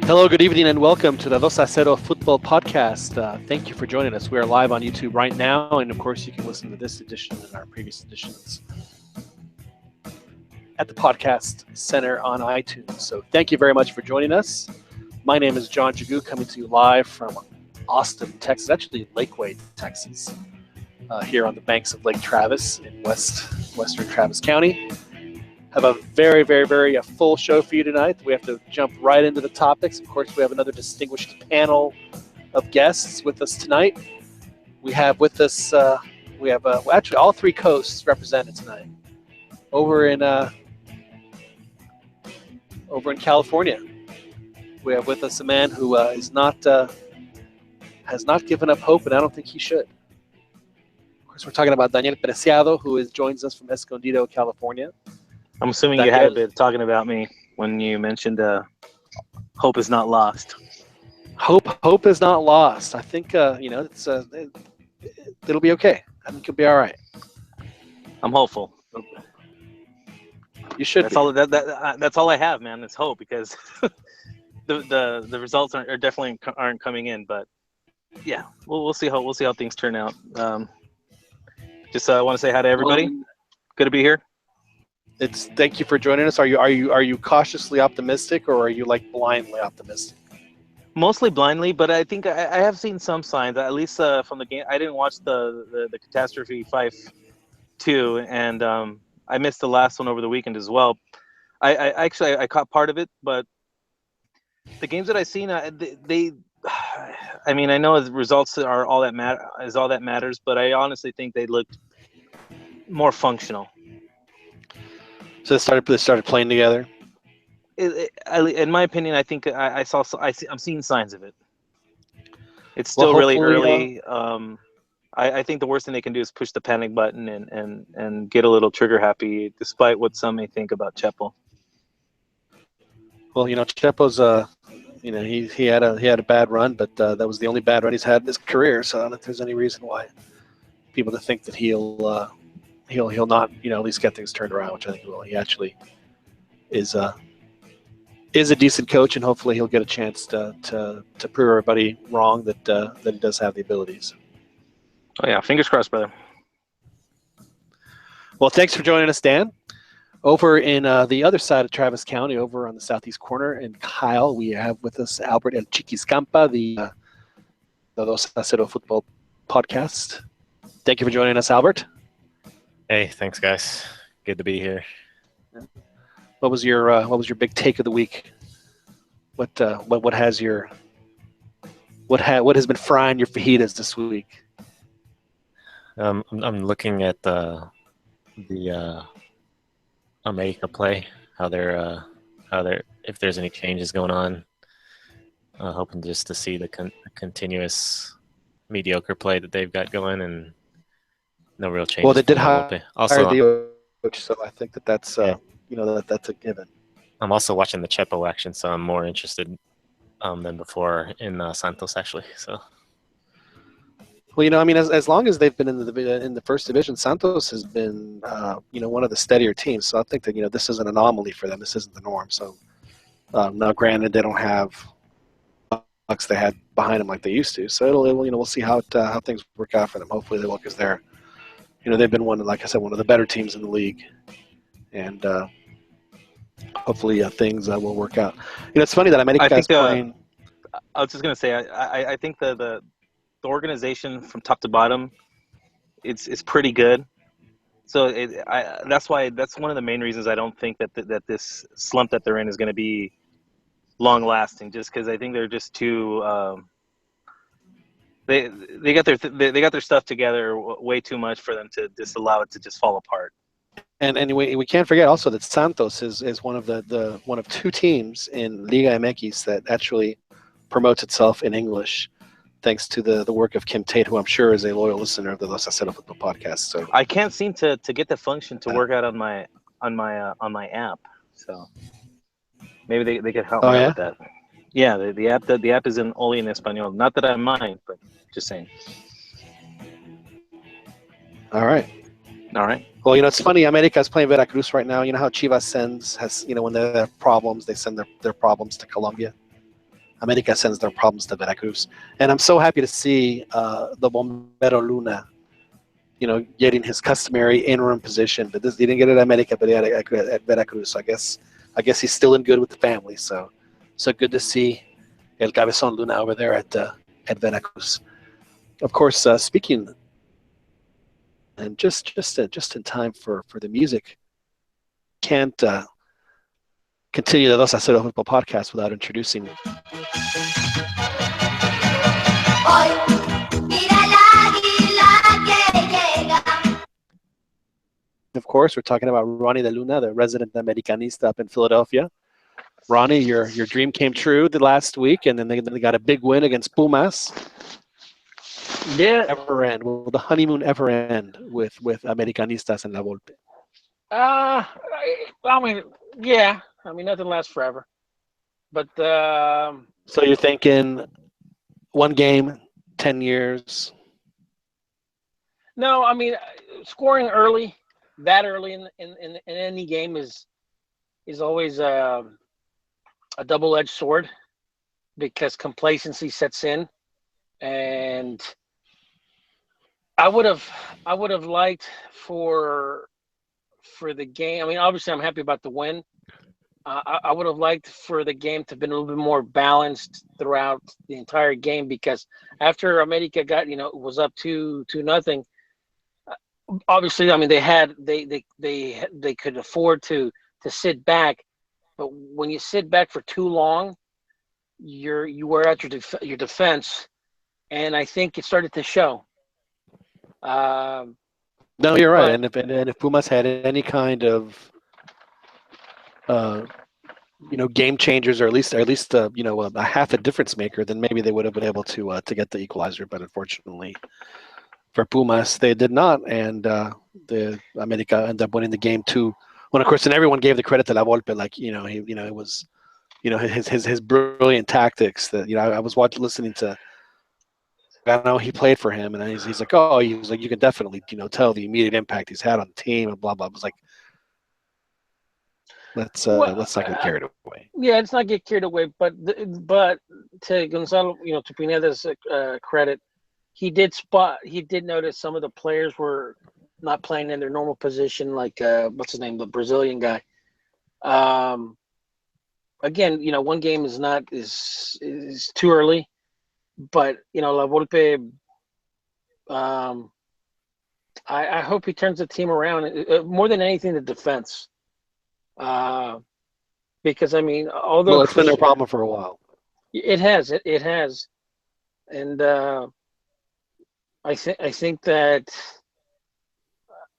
Hello, good evening, and welcome to the 2-0 Football Podcast. Thank you for joining us. We are live on YouTube right now, and of course, you can listen to this edition and our previous editions at the Podcast Center on iTunes. So thank you very much for joining us. My name is John Jagu, coming to you live from Austin, Texas, actually Lakeway, Texas, here on the banks of Lake Travis in western Travis County. Have a very, very, very full show for you tonight. We have to jump right into the topics. Of course, we have another distinguished panel of guests with us tonight. We have with us, actually all three coasts represented tonight. Over in California, we have with us a man who has not given up hope, and I don't think he should. Of course, we're talking about Daniel Preciado, who joins us from Escondido, California. I'm assuming you had a bit talking about me when you mentioned hope is not lost. Hope is not lost. I think it's it'll be okay. I think it'll be all right. I'm hopeful. You should. That's all. That's all I have, man. It's hope, because the results are definitely aren't coming in. But yeah, we'll see how things turn out. Just want to say hi to everybody. Good to be here. Thank you for joining us. Are you cautiously optimistic, or are you like blindly optimistic? Mostly blindly, but I think I have seen some signs, at least from the game. I didn't watch the Catastrophe 5-2, and I missed the last one over the weekend as well. I caught part of it, but the games that I've seen, I know the results are all that matters, but I honestly think they looked more functional. So they started playing together. In my opinion, I think I'm seeing signs of it. It's still really early. I think the worst thing they can do is push the panic button and get a little trigger happy, despite what some may think about Chepo. Well, Chepo's he had a bad run, but that was the only bad run he's had in his career. So I don't know if there's any reason why people to think that he'll not at least get things turned around, which I think he will. He actually is a decent coach, and hopefully he'll get a chance to prove everybody wrong that he does have the abilities. Oh yeah, fingers crossed, brother. Well, thanks for joining us, Dan. Over in the other side of Travis County, over on the southeast corner, and Kyle, we have with us Albert El Chiquiscampa, the 2-0 Football Podcast. Thank you for joining us, Albert. Hey, thanks, guys. Good to be here. What was your big take of the week? What has been frying your fajitas this week? I'm looking at the America play, how they're if there's any changes going on. Hoping just to see the continuous mediocre play that they've got going, and no real changes. Well, they did hire also the coach, so I think that's that's a given. I'm also watching the Chepo action, so I'm more interested than before in Santos, actually. So, well, as long as they've been in the first division, Santos has been one of the steadier teams. So I think that this is an anomaly for them. This isn't the norm. So now, granted, they don't have bucks they had behind them like they used to. So we'll see how things work out for them. Hopefully they will, because they're they've been one of the better teams in the league, and hopefully things will work out. It's funny that America's playing. I was just gonna say, I think the organization from top to bottom, it's pretty good. So that's one of the main reasons I don't think that this slump that they're in is going to be long lasting. Just because I think they're just too. They got their stuff together way too much for them to just allow it to just fall apart. And we can't forget also that Santos is one of two teams in Liga MX that actually promotes itself in English, thanks to the work of Kim Tate, who I'm sure is a loyal listener of the 2-0 Football Podcast. So I can't seem to get the function to work out on my app. So maybe they could help me out with that. Yeah, the app is only in Espanol. Not that I mind, but just saying. All right. Well, it's funny. America is playing Veracruz right now. You know how Chivas has when they have problems, they send their problems to Colombia. America sends their problems to Veracruz. And I'm so happy to see the Bombero Luna, getting his customary interim position. But he didn't get it at America, but he had it at Veracruz. So I guess he's still in good with the family. So good to see El Cabezon Luna over there at Veracruz. Of course, speaking, and just in time for the music, can't continue the Dos a Cero Football podcast without introducing. Of course, we're talking about Ronnie De Luna, the resident Americanista up in Philadelphia. Ronnie, your dream came true the last week, and then they got a big win against Pumas. Yeah. Ever end? Will the honeymoon ever end with Americanistas and La Volpe? I mean, yeah. I mean, nothing lasts forever. But so you're thinking one game, 10 years? No, I mean, scoring early, that early in any game is always a double-edged sword because complacency sets in, and I would have liked for the game. I mean, obviously, I'm happy about the win. I would have liked for the game to have been a little bit more balanced throughout the entire game because after America got was up 2-0. Obviously, I mean they could afford to sit back, but when you sit back for too long, you wear out your defense, and I think it started to show. No, you're right. And if Pumas had any kind of game changers, or at least a half a difference maker, then maybe they would have been able to get the equalizer. But unfortunately for Pumas, they did not, and the America ended up winning the game too. When of course, and everyone gave the credit to La Volpe, like it was his brilliant tactics. That I was listening to. I know he played for him, and he's like, oh, he's like, you can definitely tell the immediate impact he's had on the team, and blah blah. I was like, let's not get carried away. Yeah, let's not get carried away. But to Gonzalo, to Pineda's credit, he did notice some of the players were not playing in their normal position, like what's his name, the Brazilian guy. Again, one game is too early, but La Volpe. I hope he turns the team around more than anything, the defense. Because I mean, although it's been their problem for a while. It has, and I think that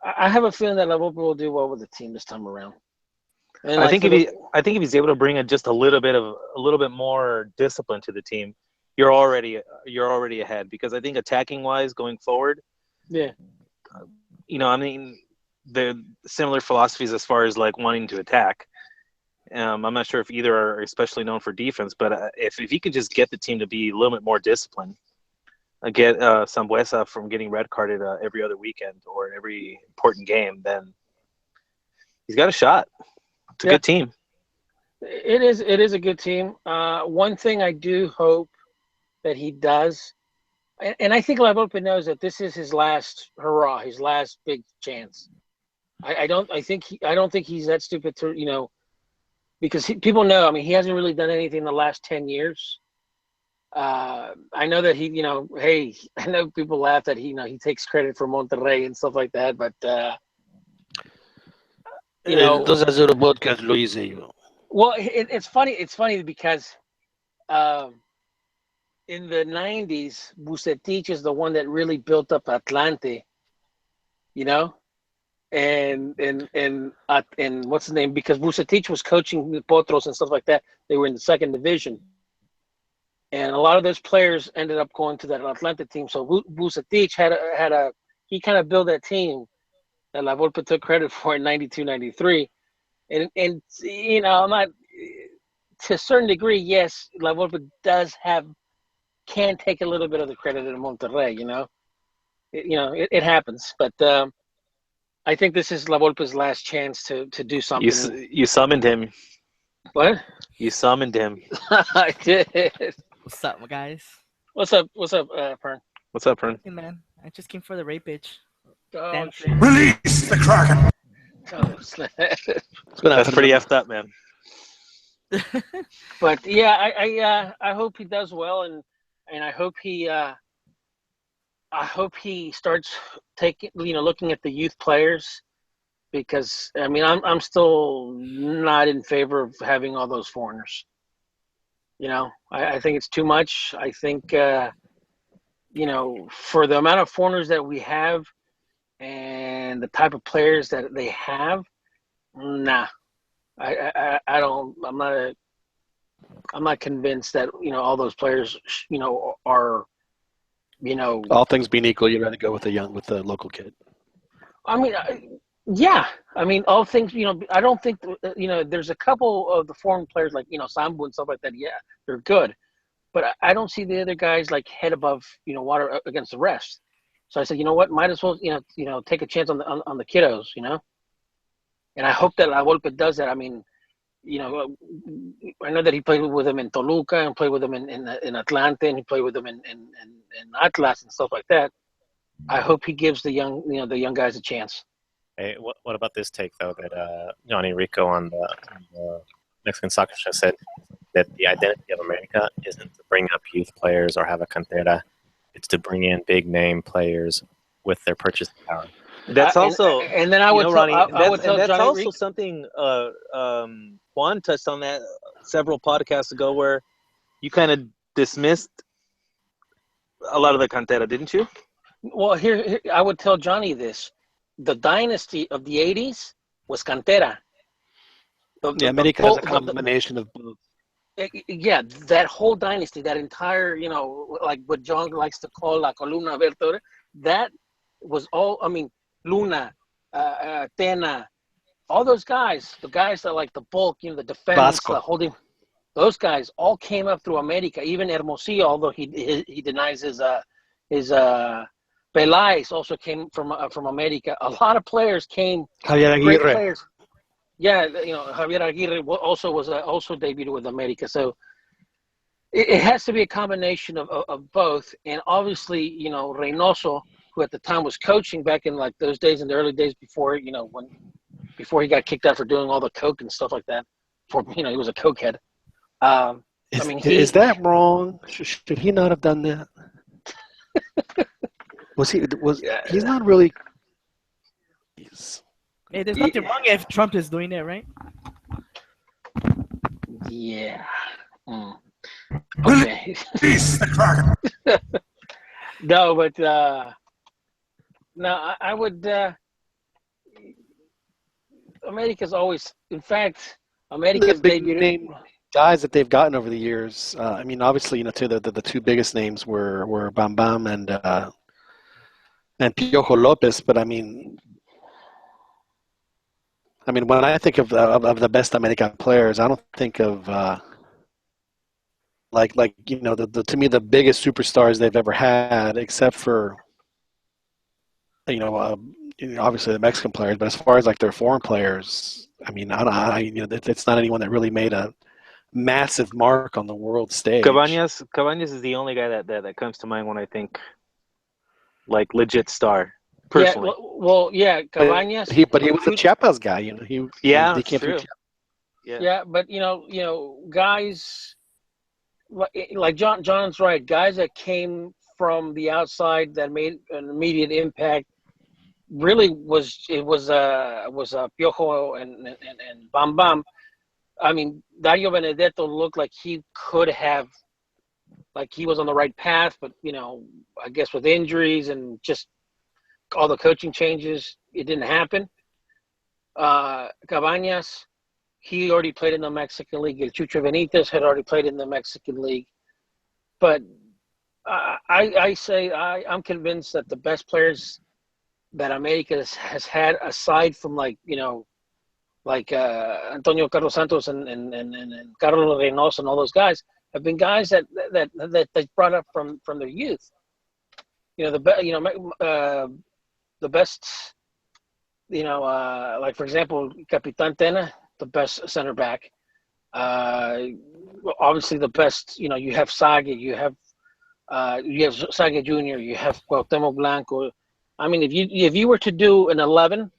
I have a feeling that La Volpe will do well with the team this time around. And I think if he's able to bring just a little bit more discipline to the team, you're already ahead. Because I think attacking wise going forward, yeah, I mean, the similar philosophies as far as like wanting to attack. I'm not sure if either are especially known for defense, but if he could just get the team to be a little bit more disciplined, get Sambuesa from getting red carded every other weekend or every important game, then he's got a shot. It's a good team. It is a good team. One thing I do hope that he does, and I think La Volpe knows that this is his last hurrah, his last big chance. I don't think he's that stupid to because people know. I mean, he hasn't really done anything in the last 10 years. I know that he, hey, I know people laugh that he takes credit for Monterrey and stuff like that, but Those are the podcast lo hice yo. Well, it's funny. It's funny because in the 90s, Bucetich is the one that really built up Atlante, and what's the name? Because Bucetich was coaching the Potros and stuff like that. They were in the second division. And a lot of those players ended up going to that Atlanta team. So Bucetich he kind of built that team that La Volpe took credit for in 92, 93. And I'm not, to a certain degree, yes, La Volpe can take a little bit of the credit in Monterrey, it happens. But I think this is La Volpe's last chance to do something. You summoned him. What? You summoned him. I did. What's up, guys? What's up? Pern? What's up, Fern? Hey, man. I just came for the rape bitch. Oh, Damn shit. Release the Kraken! Oh, snap. It's gonna That's happen pretty to effed up, man. But yeah, I hope he does well, and I hope he starts looking at the youth players, because I mean I'm still not in favor of having all those foreigners. I think it's too much. I think for the amount of foreigners that we have and the type of players that they have, nah. I don't. I'm not convinced that all those players are all things being equal, you'd rather go with the local kid. I mean, yeah. I mean, all things, I don't think, there's a couple of the foreign players like, Sambu and stuff like that. Yeah, they're good. But I don't see the other guys like head above, water against the rest. So I said, you know what, might as well, take a chance on the kiddos, And I hope that La Volpe does that. I mean, I know that he played with them in Toluca and played with them in Atlante, and he played with them in Atlas and stuff like that. I hope he gives the young guys a chance. Hey, what about this take though that Johnny Rico on the Mexican Soccer Show said that the identity of America isn't to bring up youth players or have a cantera, it's to bring in big name players with their purchasing power. That's also, and then I would tell, Ronnie, I would tell that's Johnny also Rico. something Juan touched on that several podcasts ago, where you kind of dismissed a lot of the cantera, didn't you? Well, here I would tell Johnny this: the dynasty of the '80s was cantera. America has a combination of both. Yeah, that whole dynasty, that entire, like what John likes to call la columna vertebral, that was all. I mean, Luna, Tena, all those guys, the guys that like the bulk, the defense, Vasco. the holding, those guys all came up through America. Even Hermosillo, although he denies his Peláez also came from America. A lot of players came, Javier great Aguirre. players. Yeah, Javier Aguirre also debuted with America. So it has to be a combination of both. And obviously, Reynoso, who at the time was coaching back in like those days, in the early days before, before he got kicked out for doing all the coke and stuff like that. For he was a cokehead. Is that wrong? Should he not have done that? He's not really. Hey, there's nothing wrong if Trump is doing it, right? Yeah. Okay. Release the Kraken! No, but no, I would. America's always, in fact, America's big debuted. name guys that they've gotten over the years. I mean, obviously, the two biggest names were Bam Bam and Piojo Lopez. But I mean, when I think of the best American players, I don't think of to me the biggest superstars they've ever had, except for obviously the Mexican players. But as far as like their foreign players, I mean, it's not anyone that really made a massive mark on the world stage. Cabañas is the only guy that comes to mind when I think like legit star. Personally. Yeah, Cabañas. But he was a Chiapas guy, He came true. through Chiapas. Yeah, but guys like John's right. Guys that came from the outside that made an immediate impact really was Piojo and Bam Bam. I mean, Dario Benedetto looked like he could have, like he was on the right path, but I guess with injuries and just all the coaching changes, it didn't happen. Cabañas, he already played in the Mexican League. El Chucho Benitez had already played in the Mexican League. But I'm convinced that the best players that America has had, aside from Antonio Carlos Santos and Carlos Reynoso and all those guys, have been guys that they brought up from their youth. The best, like for example, Capitan Tena, the best center back. Obviously, the best. You have Sage, you have Sage Junior, you have Cuauhtemoc Blanco. I mean, if you were to do an 11,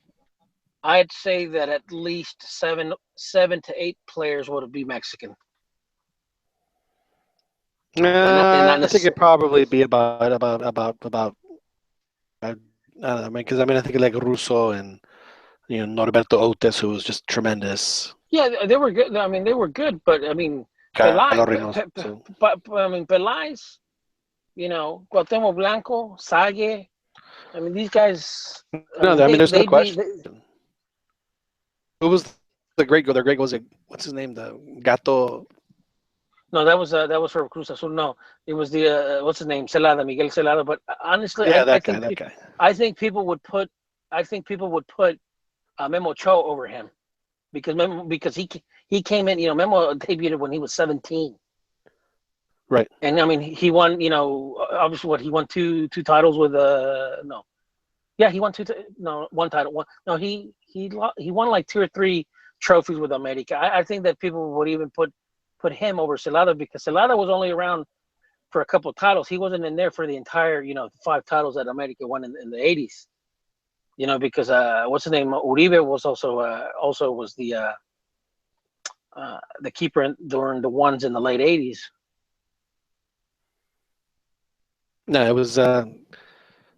I'd say that at least seven to eight players would be Mexican. And not I think it'd probably be about I don't know, I mean, because I think like Russo and Norberto Otes, who was just tremendous. Yeah, they were good. I mean, they were good, but I mean, Carlos Pelai, Reynoso. but I mean, Pelai's, Cuauhtemoc Blanco, Sage. I mean, these guys. No, I mean, there's no they'd be. question. Who was the great goal? Their great goal was what's his name? The Gato. No, that was for Cruz Azul. No, it was the what's his name, Celada, Miguel Celada. But honestly, Yeah, I that think guy. I think people would put Memo Cho over him because he came in. Memo debuted when he was 17. Right. And I mean, he won. Obviously, he won two titles with no. Yeah, he won one title. He won like 2 or 3 trophies with America. I think that people would even put him over Celada because Celada was only around for a couple of titles. He wasn't in there for the entire 5 titles that America won in the 80s. Because what's his name? Uribe was also was the keeper during the ones in the late 80s. No, it was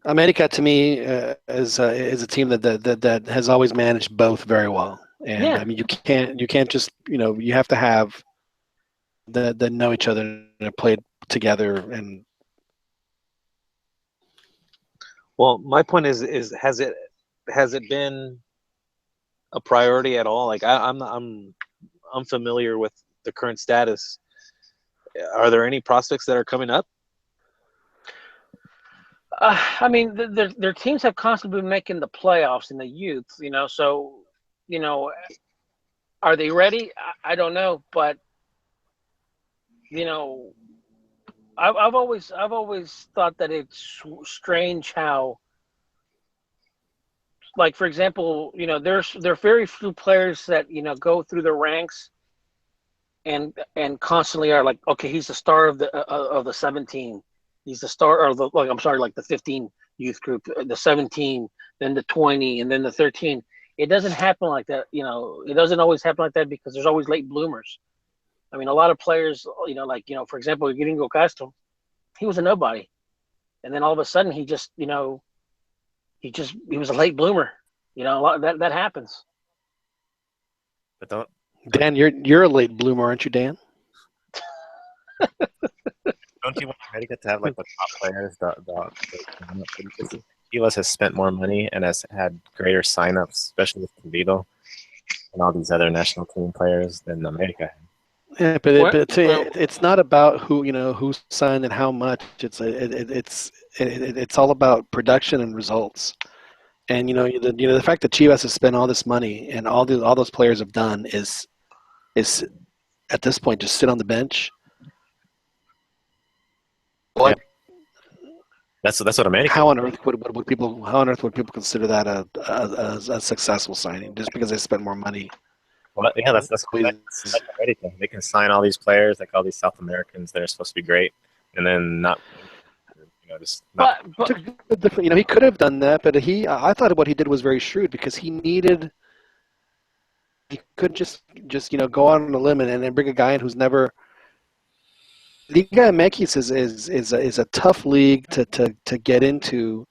America to me is a team that has always managed both very well. And Yeah. I mean, you can't just you have to have that know each other and have played together. And Well, my point is has it been a priority at all? Like I'm unfamiliar with the current status. Are there any prospects that are coming up? I mean, their teams have constantly been making the playoffs in the youth. So are they ready? I don't know, but I've always thought that it's strange how, like, for example, there are very few players that go through the ranks and constantly are like, okay, he's the star of the 17, he's the star, or like the 15 youth group, the 17, then the 20, and then the 13. It doesn't happen like that. It doesn't always happen like that because there's always late bloomers. I mean, a lot of players, for example, Gringo Castro, he was a nobody, and then all of a sudden he was a late bloomer. A lot that happens. But don't Dan, you're a late bloomer, aren't you, Dan? you want America to have like the top players? Chivas has spent more money and has had greater signups, especially with Toledo and all these other national team players than America had. Yeah, but it's not about who signed and how much. It's all about production and results. And the fact that Chivas has spent all this money and all those players have done is at this point just sit on the bench. What? That's what America. How on earth would people consider that a successful signing just because they spent more money? Well, yeah, that's America. They can sign all these players, like all these South Americans that are supposed to be great, and then not. Just not. But he could have done that, but I thought what he did was very shrewd because he could just go out on a limb and then bring a guy in who's never. Liga MX is a tough league to get into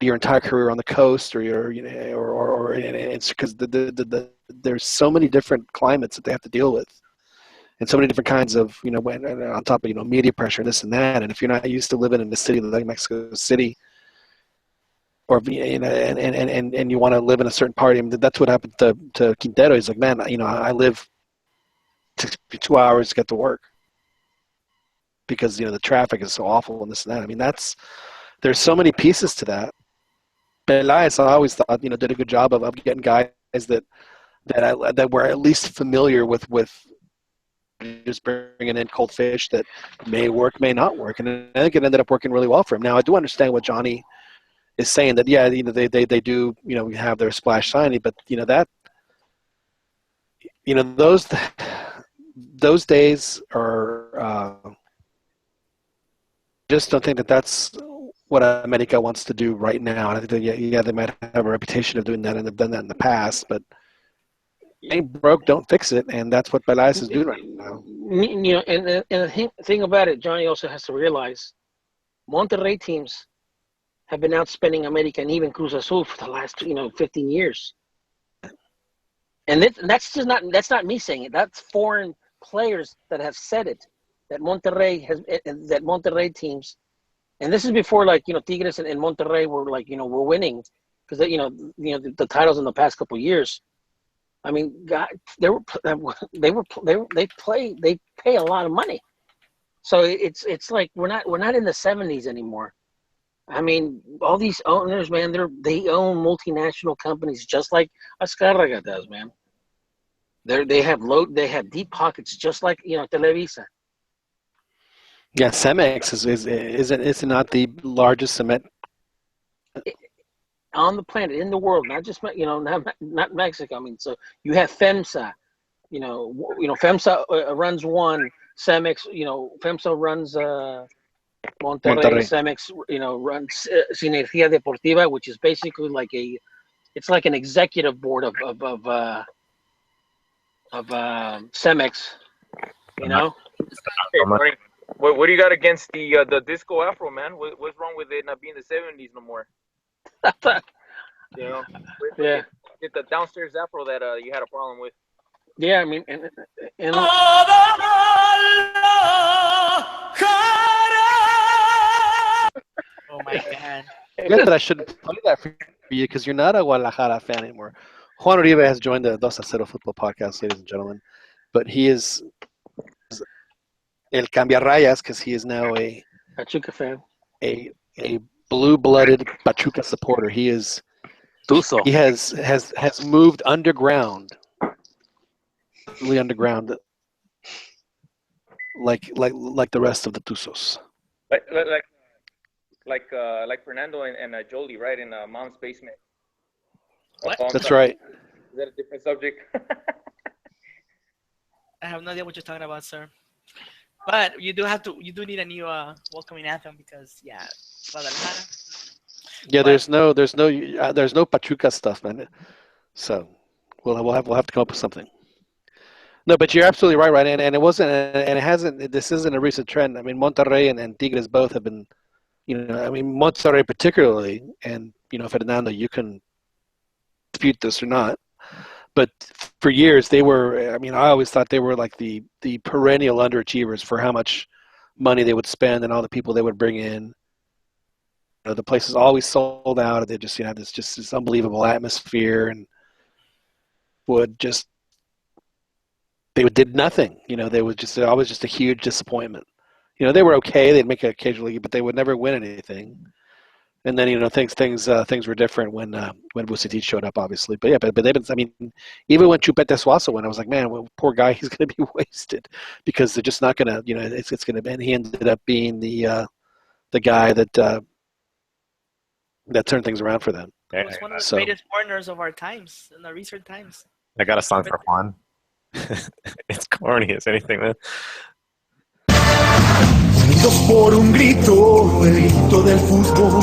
your entire career on the coast, or it's because there's so many different climates that they have to deal with, and so many different kinds of on top of media pressure and this and that. And if you're not used to living in a city like Mexico City, or and you want to live in a certain part, I mean, that's what happened to Quintero. He's like, man, I live 2 hours to get to work because the traffic is so awful and this and that. I mean, there's so many pieces to that. Peláez, I always thought did a good job of getting guys that were at least familiar with just bringing in cold fish that may work, may not work, and I think it ended up working really well for him. Now I do understand what Johnny is saying, that they do have their splash signing, but that those days are. Just don't think that that's what America wants to do right now. And I think that, yeah, they might have a reputation of doing that and have done that in the past, but ain't broke, don't fix it, and that's what Peláez is doing right now. And the thing about it, Johnny also has to realize, Monterrey teams have been outspending America and even Cruz Azul for the last 15 years. And that's not me saying it. That's foreign players that have said it. That Monterrey teams, and this is before Tigres and Monterrey were were winning, because the titles in the past couple of years. I mean, God, they pay a lot of money, so it's like we're not in the 70s anymore. I mean, all these owners, man, they own multinational companies just like Azcárraga does, man. They have deep pockets just like Televisa. Yeah, Cemex is not the largest cement on the planet, in the world, not just not Mexico. I mean, so you have FEMSA, FEMSA runs one, Cemex, FEMSA runs Monterrey, Cemex, runs Sinergia Deportiva, which is basically it's like an executive board of Cemex, Hey, Tony, what do you got against the disco afro, man? What's wrong with it not being the 70s no more? Yeah. Get the downstairs afro that you had a problem with. Yeah, I mean, and Oh my god. Good that I shouldn't play that for you because you're not a Guadalajara fan anymore. Juan Uribe has joined the 2-0 football podcast, ladies and gentlemen, but he is El Cambiarrayas because he is now a Pachuca fan, a blue-blooded Pachuca supporter. He is Tuso. he has moved underground, really underground, like the rest of the Tuzos. Like Fernando and Jolie, right, in Mom's basement. What? Oh, That's sorry. right. Is that a different subject? I have no idea what you're talking about, sir. But you do need a new welcoming anthem because Guadalajara. Yeah, But- there's no Pachuca stuff, man. So we'll have to come up with something. No, but you're absolutely right, and it wasn't, and it hasn't. This isn't a recent trend. I mean, Monterrey and Tigres both have been, I mean, Monterrey particularly, and Fernando, you can dispute this or not, but for years they were. I mean, I always thought they were like the perennial underachievers for how much money they would spend and all the people they would bring in. The place is always sold out. They just have this unbelievable atmosphere, and they did nothing. They was just always just a huge disappointment. They were okay. They'd make it occasionally, but they would never win anything. And then things were different when Vucetich showed up, obviously. But yeah, but they've been. I mean, even when Chupete Suazo went, I was like, man, poor guy, he's going to be wasted because they're just not going to. It's going to. And he ended up being the guy that turned things around for them. It was one of the greatest foreigners of our times, in the recent times. I got a song for Juan. It's corny as anything, man. Unidos por un grito, el grito del fútbol.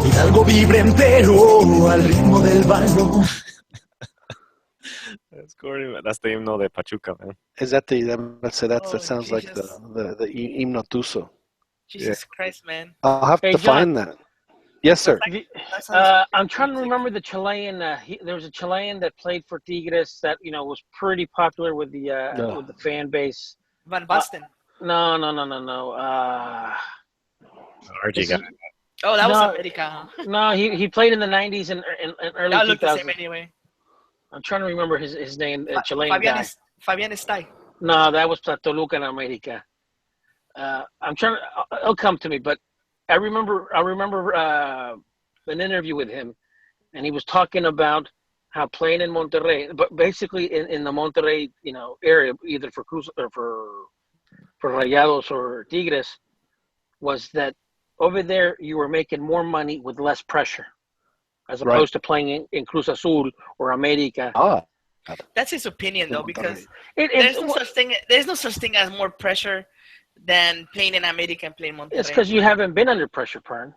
Hidalgo vibra entero al ritmo del balón. That's corny, man. That's the himno de Pachuca, man. Is that that sounds Jesus. like the himno Tuso. Jesus Christ, man. I'll have to find that. Yes, sir. I'm trying to remember the Chilean. There was a Chilean that played for Tigres that was pretty popular with the fan base. Van Basten. No. RG guy. Oh, that was America. Huh? No, he played in the 90s and early That 2000s. looked the same anyway. I'm trying to remember his name. Chilean guy. Fabian Estay. No, that was Toluca in America. I'm trying. It'll come to me, but I remember an interview with him, and he was talking about how playing in Monterrey, but basically in the Monterrey area, either for Cruz or for Rayados or Tigres, was that over there you were making more money with less pressure, as opposed to playing in Cruz Azul or America. That's his opinion, though, because It- there's it- no such thing. There's no such thing as more pressure than playing in America and playing It's Monterrey. because you haven't been under pressure, Pern.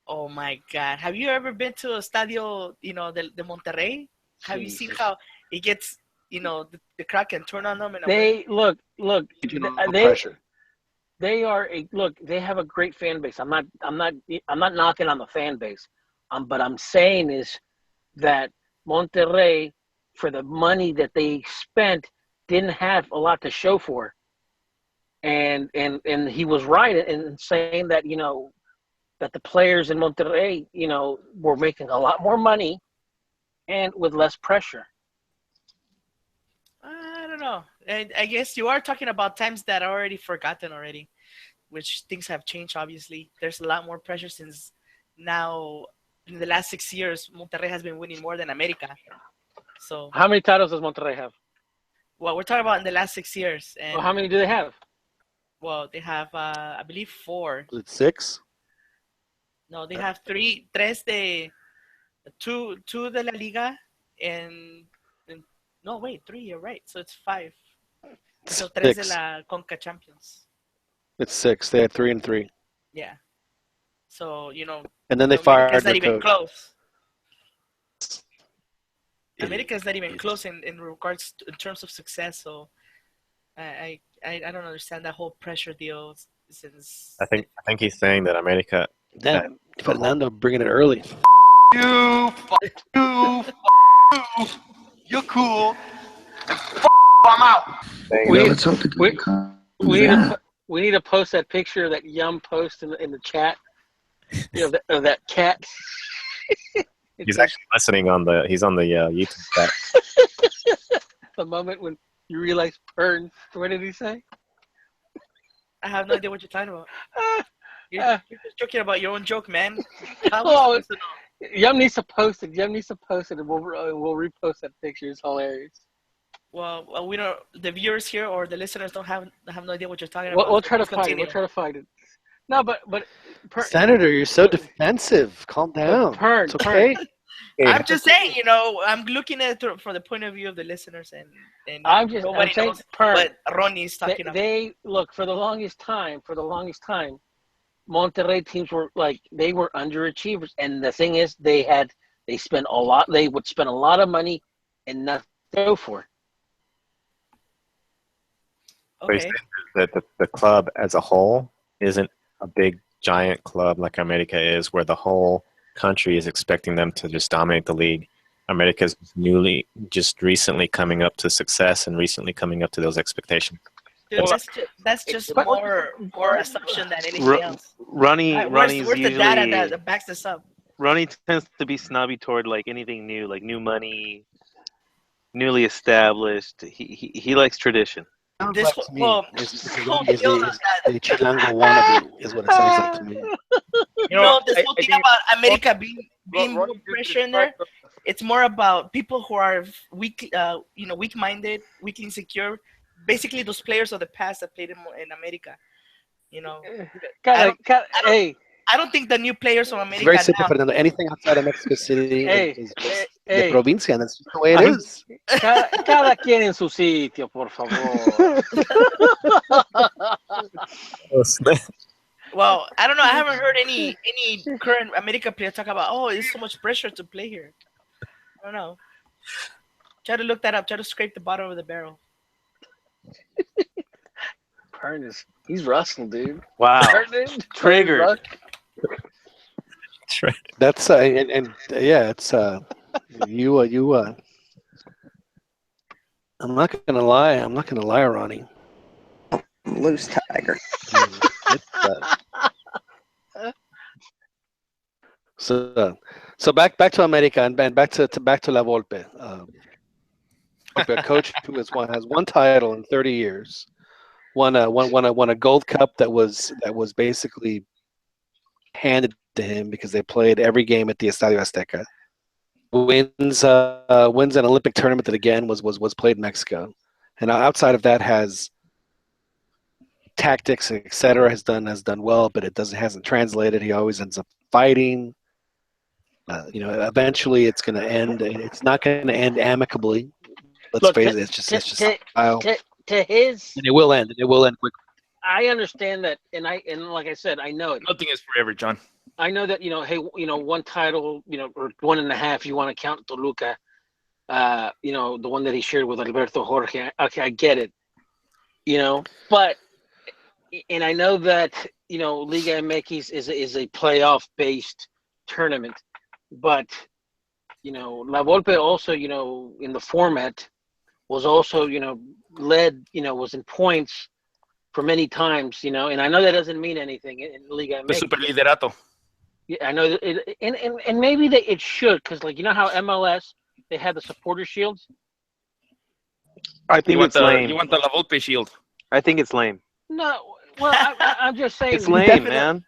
Oh my God! Have you ever been to a estadio, de Monterrey? Have you seen how it gets, the crowd can turn on them and They look. No They pressure. they are a look. They have a great fan base. I'm not knocking on the fan base. But I'm saying is that Monterrey, for the money that they spent, didn't have a lot to show for. And he was right in saying that that the players in Monterrey were making a lot more money and with less pressure. I don't know. I guess you are talking about times that are already forgotten already, which things have changed. Obviously, there's a lot more pressure since now. In the last 6 years, Monterrey has been winning more than America. So, How many titles does Monterrey have? well, we're talking about in the last 6 years. And Well, how many do they have? well, they have, I believe, 4. Was it 6? No, they have two de la Liga, and no, wait, 3. You're right. So it's 5. So 3 de 6. la Conca Champions. It's 6. They had 3 and 3. Yeah. So And then they America's fired not their even coach. close. America's not even close in regards in terms of success. So I don't understand that whole pressure deal since. I think he's saying that America. Damn, Fernando bringing it early. You, you're cool. I'm out. We need to post that picture that Yum post in the chat. Of that cat. He's actually listening he's on the YouTube chat. The moment when you realize Pern. What did he say? I have no idea what you're talking about. You're just joking about your own joke, man. How Oh, are we supposed to know? Yum needs to post it. And we'll repost that picture. It's hilarious. Well, we don't. The viewers here or the listeners don't have no idea what you're talking about. We'll try to Please find it. continue. We'll try to find it. No, but Senator, you're so defensive. Calm down. Pern, It's okay. I'm just saying, I'm looking at it from the point of view of the listeners, and I'm nobody saying, knows Pern, what Ronnie's talking about. They look for the longest time. Monterrey teams were they were underachievers, and the thing is, they spent a lot. They would spend a lot of money and nothing to go for. Okay. That the club as a whole isn't a big giant club like America is, where the whole country is expecting them to just dominate the league. America's just recently coming up to success and recently coming up to those expectations. Dude, that's just more assumption than anything else. Ronnie's Where's the data that backs this up? Ronnie tends to be snobby toward anything new, like new money, newly established. He likes tradition. Sounds This like to me well, is whole deal is that- the Chilango wannabe is what it sounds like to me. this whole thing about America being more pressure in there. It's more about people who are weak, weak-minded, weak insecure. Basically, those players of the past that played in America. I don't think the new players from It's America very simple, now. Fernando. Anything outside of Mexico City is just hey. the provincia, and that's just the way it is. Cada quien en su sitio, por favor. Well, I don't know. I haven't heard any current America player talk about, there's so much pressure to play here. I don't know. Try to look that up. Try to scrape the bottom of the barrel. Pern he's rustling, dude. Wow. Triggered. That's it's you. I'm not gonna lie, Ronnie. Loose tiger. So back to America and back to La Volpe. A coach who has one title in 30 years, won a Gold Cup that was basically handed to him because they played every game at the Estadio Azteca. Wins an Olympic tournament that again was played in Mexico, and outside of that has tactics, etc. has done well, but hasn't translated. He always ends up fighting. Eventually it's going to end. It's not going to end amicably Let's Look, face it, it's just style, to his, and it will end. It will end quickly. I understand that, and like I said, I know it. Nothing is forever, John. I know that hey, one title, or one and a half. You want to count Toluca, the one that he shared with Alberto Jorge. Okay, I get it, but and I know that Liga MX is a playoff based tournament, but La Volpe also in the format was also led was in points for many times and I know that doesn't mean anything in Liga The MX. super liderato. Yeah, I know that and maybe it should, because how MLS they had the supporter shields. I think it's lame. You want the La Volpe shield. I think it's lame. No, well, I'm just saying It's lame, man.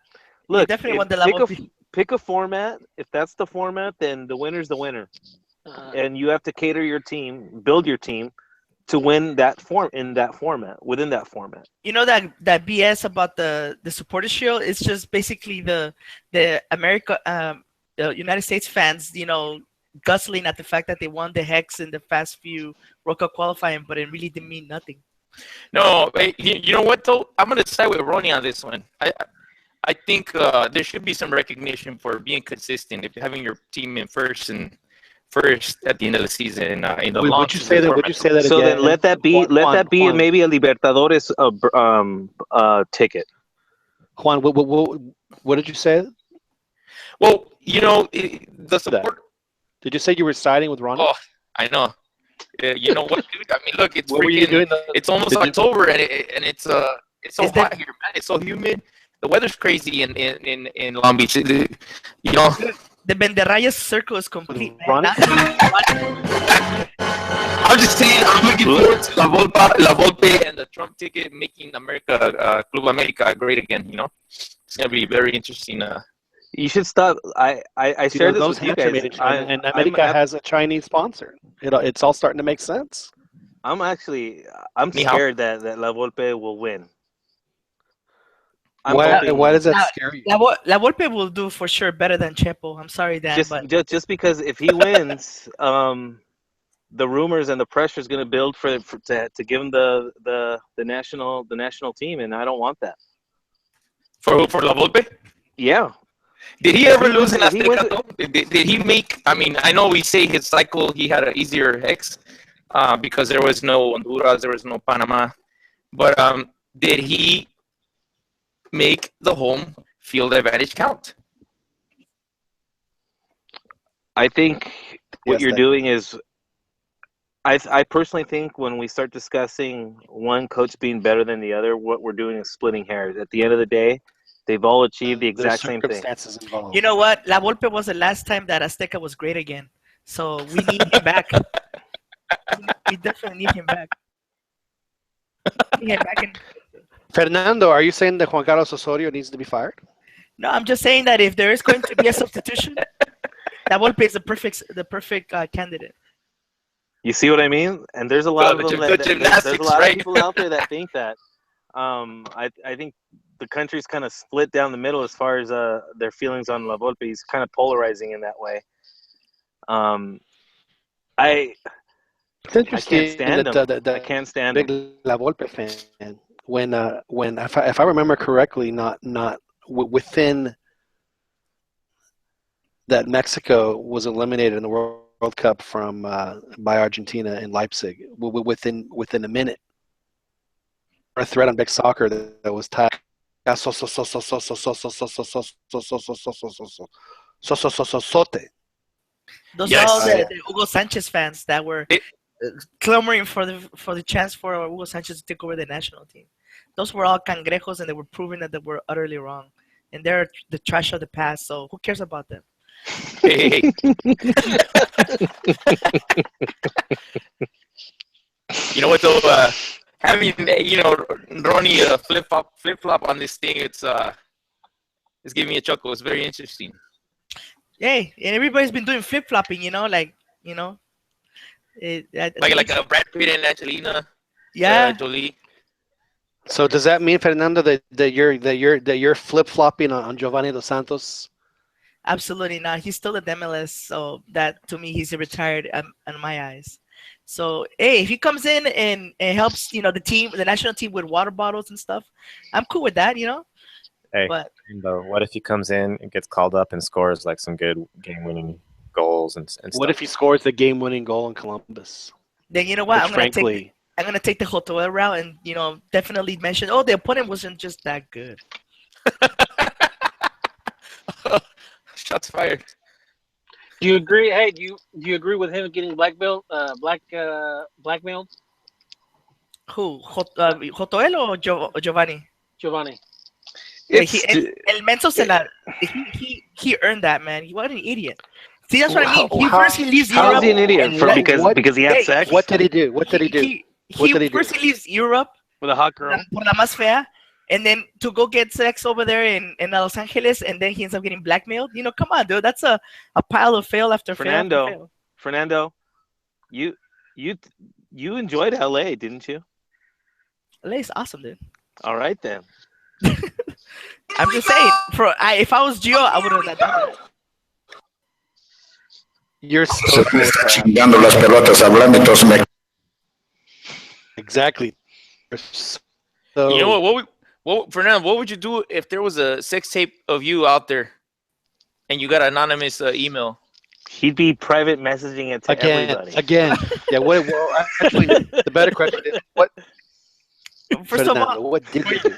Look, definitely want the La Volpe. pick a format. If that's the format, then the winner's the winner, and you have to cater your team, build your team to win that within that format. That BS about the supporter shield. It's just basically the United States fans, guzzling at the fact that they won the Hex in the past few World Cup qualifying, but it really didn't mean nothing. No, you know what though? I'm gonna side with Ronnie on this one. I think there should be some recognition for being consistent. If you're having your team in first at the end of the season in the Would you say that? Would you say that So again? then let that be maybe a Libertadores ticket. Juan, what did you say? Well, the support. Did you say you were siding with Ronnie? Oh, I know. You know what, dude? I mean, look, it's What were you doing? It's almost October, and it's so hot here, man. It's so humid. The weather's crazy in Long Beach. The Benderrayas circle is complete, man. I'm just saying, I'm looking forward to La Volpe and the Trump ticket making America, Club America great again. It's gonna be very interesting. You should stop. I shared this with you guys. And America has a Chinese sponsor. It's all starting to make sense. I'm scared that La Volpe will win. Why does that scare you? La Volpe will do for sure better than Chepo. I'm sorry, Dan, just because if he wins, the rumors and the pressure is going to build to give him the national team, and I don't want that. For La Volpe? Yeah. Did he ever lose in Azteca? Did he make? I mean, I know we say his cycle he had an easier Hex because there was no Honduras, there was no Panama, but did he make the home field advantage count? I think what you're doing is, I personally think when we start discussing one coach being better than the other, what we're doing is splitting hairs. At the end of the day, they've all achieved the exact same thing. Involved. You know what? La Volpe was the last time that Azteca was great again. So we need him back. We definitely need him back. Fernando, are you saying that Juan Carlos Osorio needs to be fired? No, I'm just saying that if there is going to be a substitution, La Volpe is the perfect candidate. You see what I mean? And there's a lot of them. There's a lot of people out there that think that. I think the country's kind of split down the middle as far as their feelings on La Volpe. He's kind of polarizing in that way. It's interesting. I can't stand him. I can't stand big him. La Volpe fan. When if I remember correctly, not within that Mexico was eliminated in the World Cup by Argentina in Leipzig within a minute. A thread on Big Soccer that was tied. Those are all the Hugo Sanchez fans that were clamoring for the chance for Hugo Sanchez to take over the national team. Those were all cangrejos, and they were proving that they were utterly wrong. And they're the trash of the past, so who cares about them? Hey. You know what though? Having Ronnie flip flop on this thing, it's giving me a chuckle. It's very interesting. Hey, and everybody's been doing flip flopping, like a Brad Pitt and Angelina. Yeah. Jolie. So does that mean, Fernando, that you're flip flopping on Giovanni Dos Santos? Absolutely not. He's still at MLS, so that to me he's retired in my eyes. So hey, if he comes in and helps, you know, the national team with water bottles and stuff, I'm cool with that, you know. Hey, But Rainbow, what if he comes in and gets called up and scores like some good game-winning goals and What stuff? if he scores the game-winning goal in Columbus? then you know what? Which, frankly, I'm gonna take the Jotoel route and, you know, definitely mention, oh, the opponent wasn't just that good. Shots fired. Do you agree? Hey, do you agree with him getting blackmailed? Blackmailed, Who? Jotoel or Giovanni? Giovanni. Yeah, It's El Menso se la, he earned that, man. He wasn't an idiot. See, that's what I mean. He leaves how Europe. is he an idiot? and For let- because he had Hey, sex what did he do? What did he do? What did he do? First he leaves Europe with a hot girl. por la más fea, and then to go get sex over there in Los Angeles, and then he ends up getting blackmailed. You know, come on, dude. That's a pile of fail after fail after fail. Fernando, you enjoyed LA, didn't you? LA's awesome, dude. All right then. I'm just saying, if I was Gio, I would have done that. You're so full of crap. Chingando las pelotas, hablando y todos me... Exactly. You're so You know what, Fernando? What would you do if there was a sex tape of you out there, and you got an anonymous email? He'd be private messaging it to everybody. Again. Yeah. Well, actually, the better question is what. First of all, what did he do?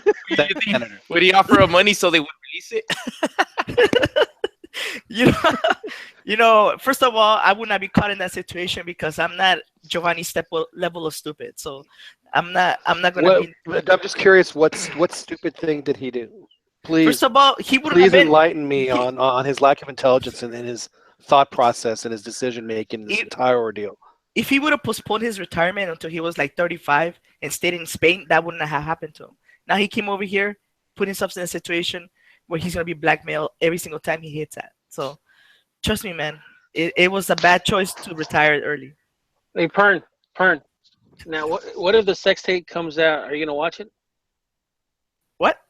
Would he offer money so they would release it? you know, first of all, I would not be caught in that situation because I'm not Giovanni level of stupid. So I'm not gonna be. I'm just curious. What stupid thing did he do? Please. First of all, he would. Please enlighten me on his lack of intelligence and his thought process and his decision making in this entire ordeal. If he would have postponed his retirement until he was like 35 and stayed in Spain, that wouldn't have happened to him. Now he came over here, put himself in a situation where he's gonna be blackmailed every single time he hits that. So, trust me, man, it was a bad choice to retire early. Hey, Pern. Now, what if the sex tape comes out? Are you gonna watch it? What?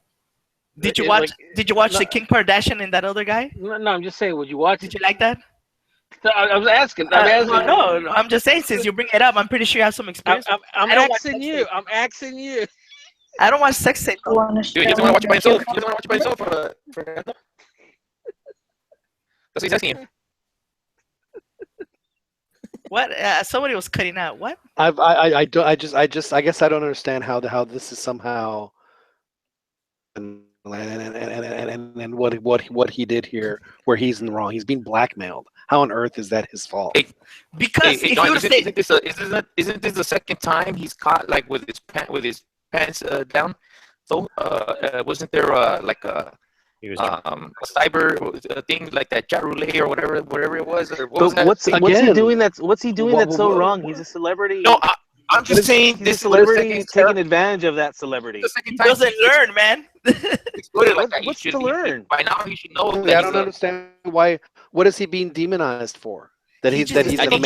Did you watch the Kim Kardashian and that other guy? No, I'm just saying. Would you watch it? Did you like that? I was asking. No, I'm just saying. Since you bring it up, I'm pretty sure you have some experience. I'm asking you. I'm asking you. I don't watch sex tape. Dude, he doesn't want to watch it by himself. He doesn't want to watch it by himself. Fernando. That's what he's asking you. What? Somebody was cutting out. What? I guess I don't understand how this is somehow and what he did here where he's in the wrong. He's being blackmailed. How on earth is that his fault? Because if John, you isn't this the second time he's caught like with his pants down? So wasn't there like a cyber thing like that chat roulette or whatever it was? Or what's he doing that's so wrong? He's a celebrity. No, I'm just saying this celebrity is taking advantage of that celebrity. He doesn't learn, man. What's to learn? By now he should know. I don't understand why. What is he being demonized for? He's should he bring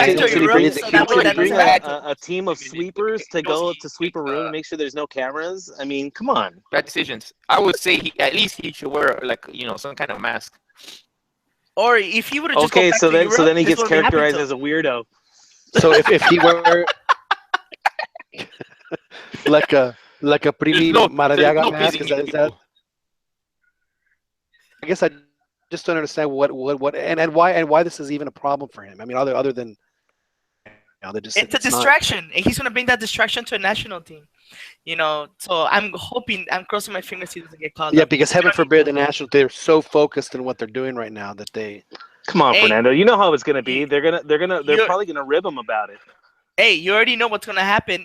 a team of sweepers to go to sweep a room and make sure there's no cameras? I mean, come on. Bad decisions. I would say at least he should wear some kind of mask. Or if he would have just so then he gets characterized as a weirdo. So if he were like a Primi Maradiaga mask, is that? I guess I just don't understand what and why this is even a problem for him. I mean, other than it's a distraction, and he's gonna bring that distraction to a national team. So I'm crossing my fingers he doesn't get called. Yeah, because heaven forbid the national, they're so focused on what they're doing right now that they. Come on, Fernando. You know how it's gonna be. They're probably gonna rib him about it. Hey, you already know what's gonna happen.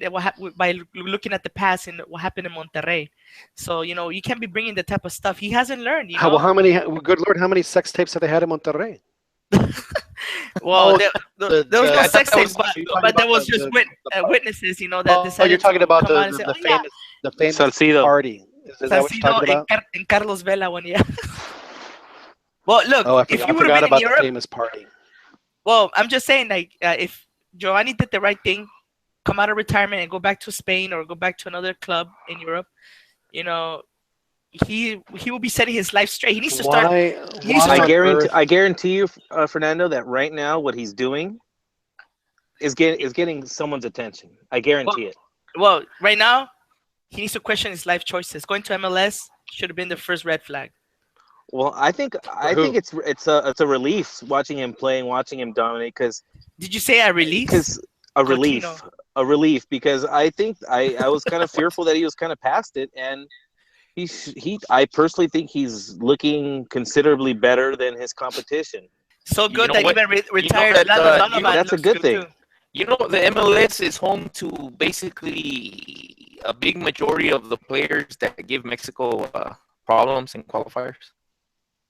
By looking at the past and what happened in Monterrey. So you can't be bringing the type of stuff he hasn't learned. How many? Good Lord, how many sex tapes have they had in Monterrey? Well, there was no sex tapes, but there was just witnesses. That decided. Oh, you're talking about the famous Salcido party. Is that what you're talking about? And Carlos Vela one year. Well, look, if you would have been in Europe, the famous party. Well, I'm just saying, if Giovanni did the right thing, come out of retirement and go back to Spain or go back to another club in Europe, he will be setting his life straight. He needs to start. I guarantee you, Fernando, that right now what he's doing is getting someone's attention. I guarantee it. Well, right now, he needs to question his life choices. Going to MLS should have been the first red flag. Well, I think it's a relief watching him play and watching him dominate because. Did you say a release? Because a relief because I think I was kind of fearful that he was kind of past it, and I personally think he's looking considerably better than his competition. So good that even retired. That's a good thing. Too. You know, the MLS is home to basically a big majority of the players that give Mexico problems in qualifiers.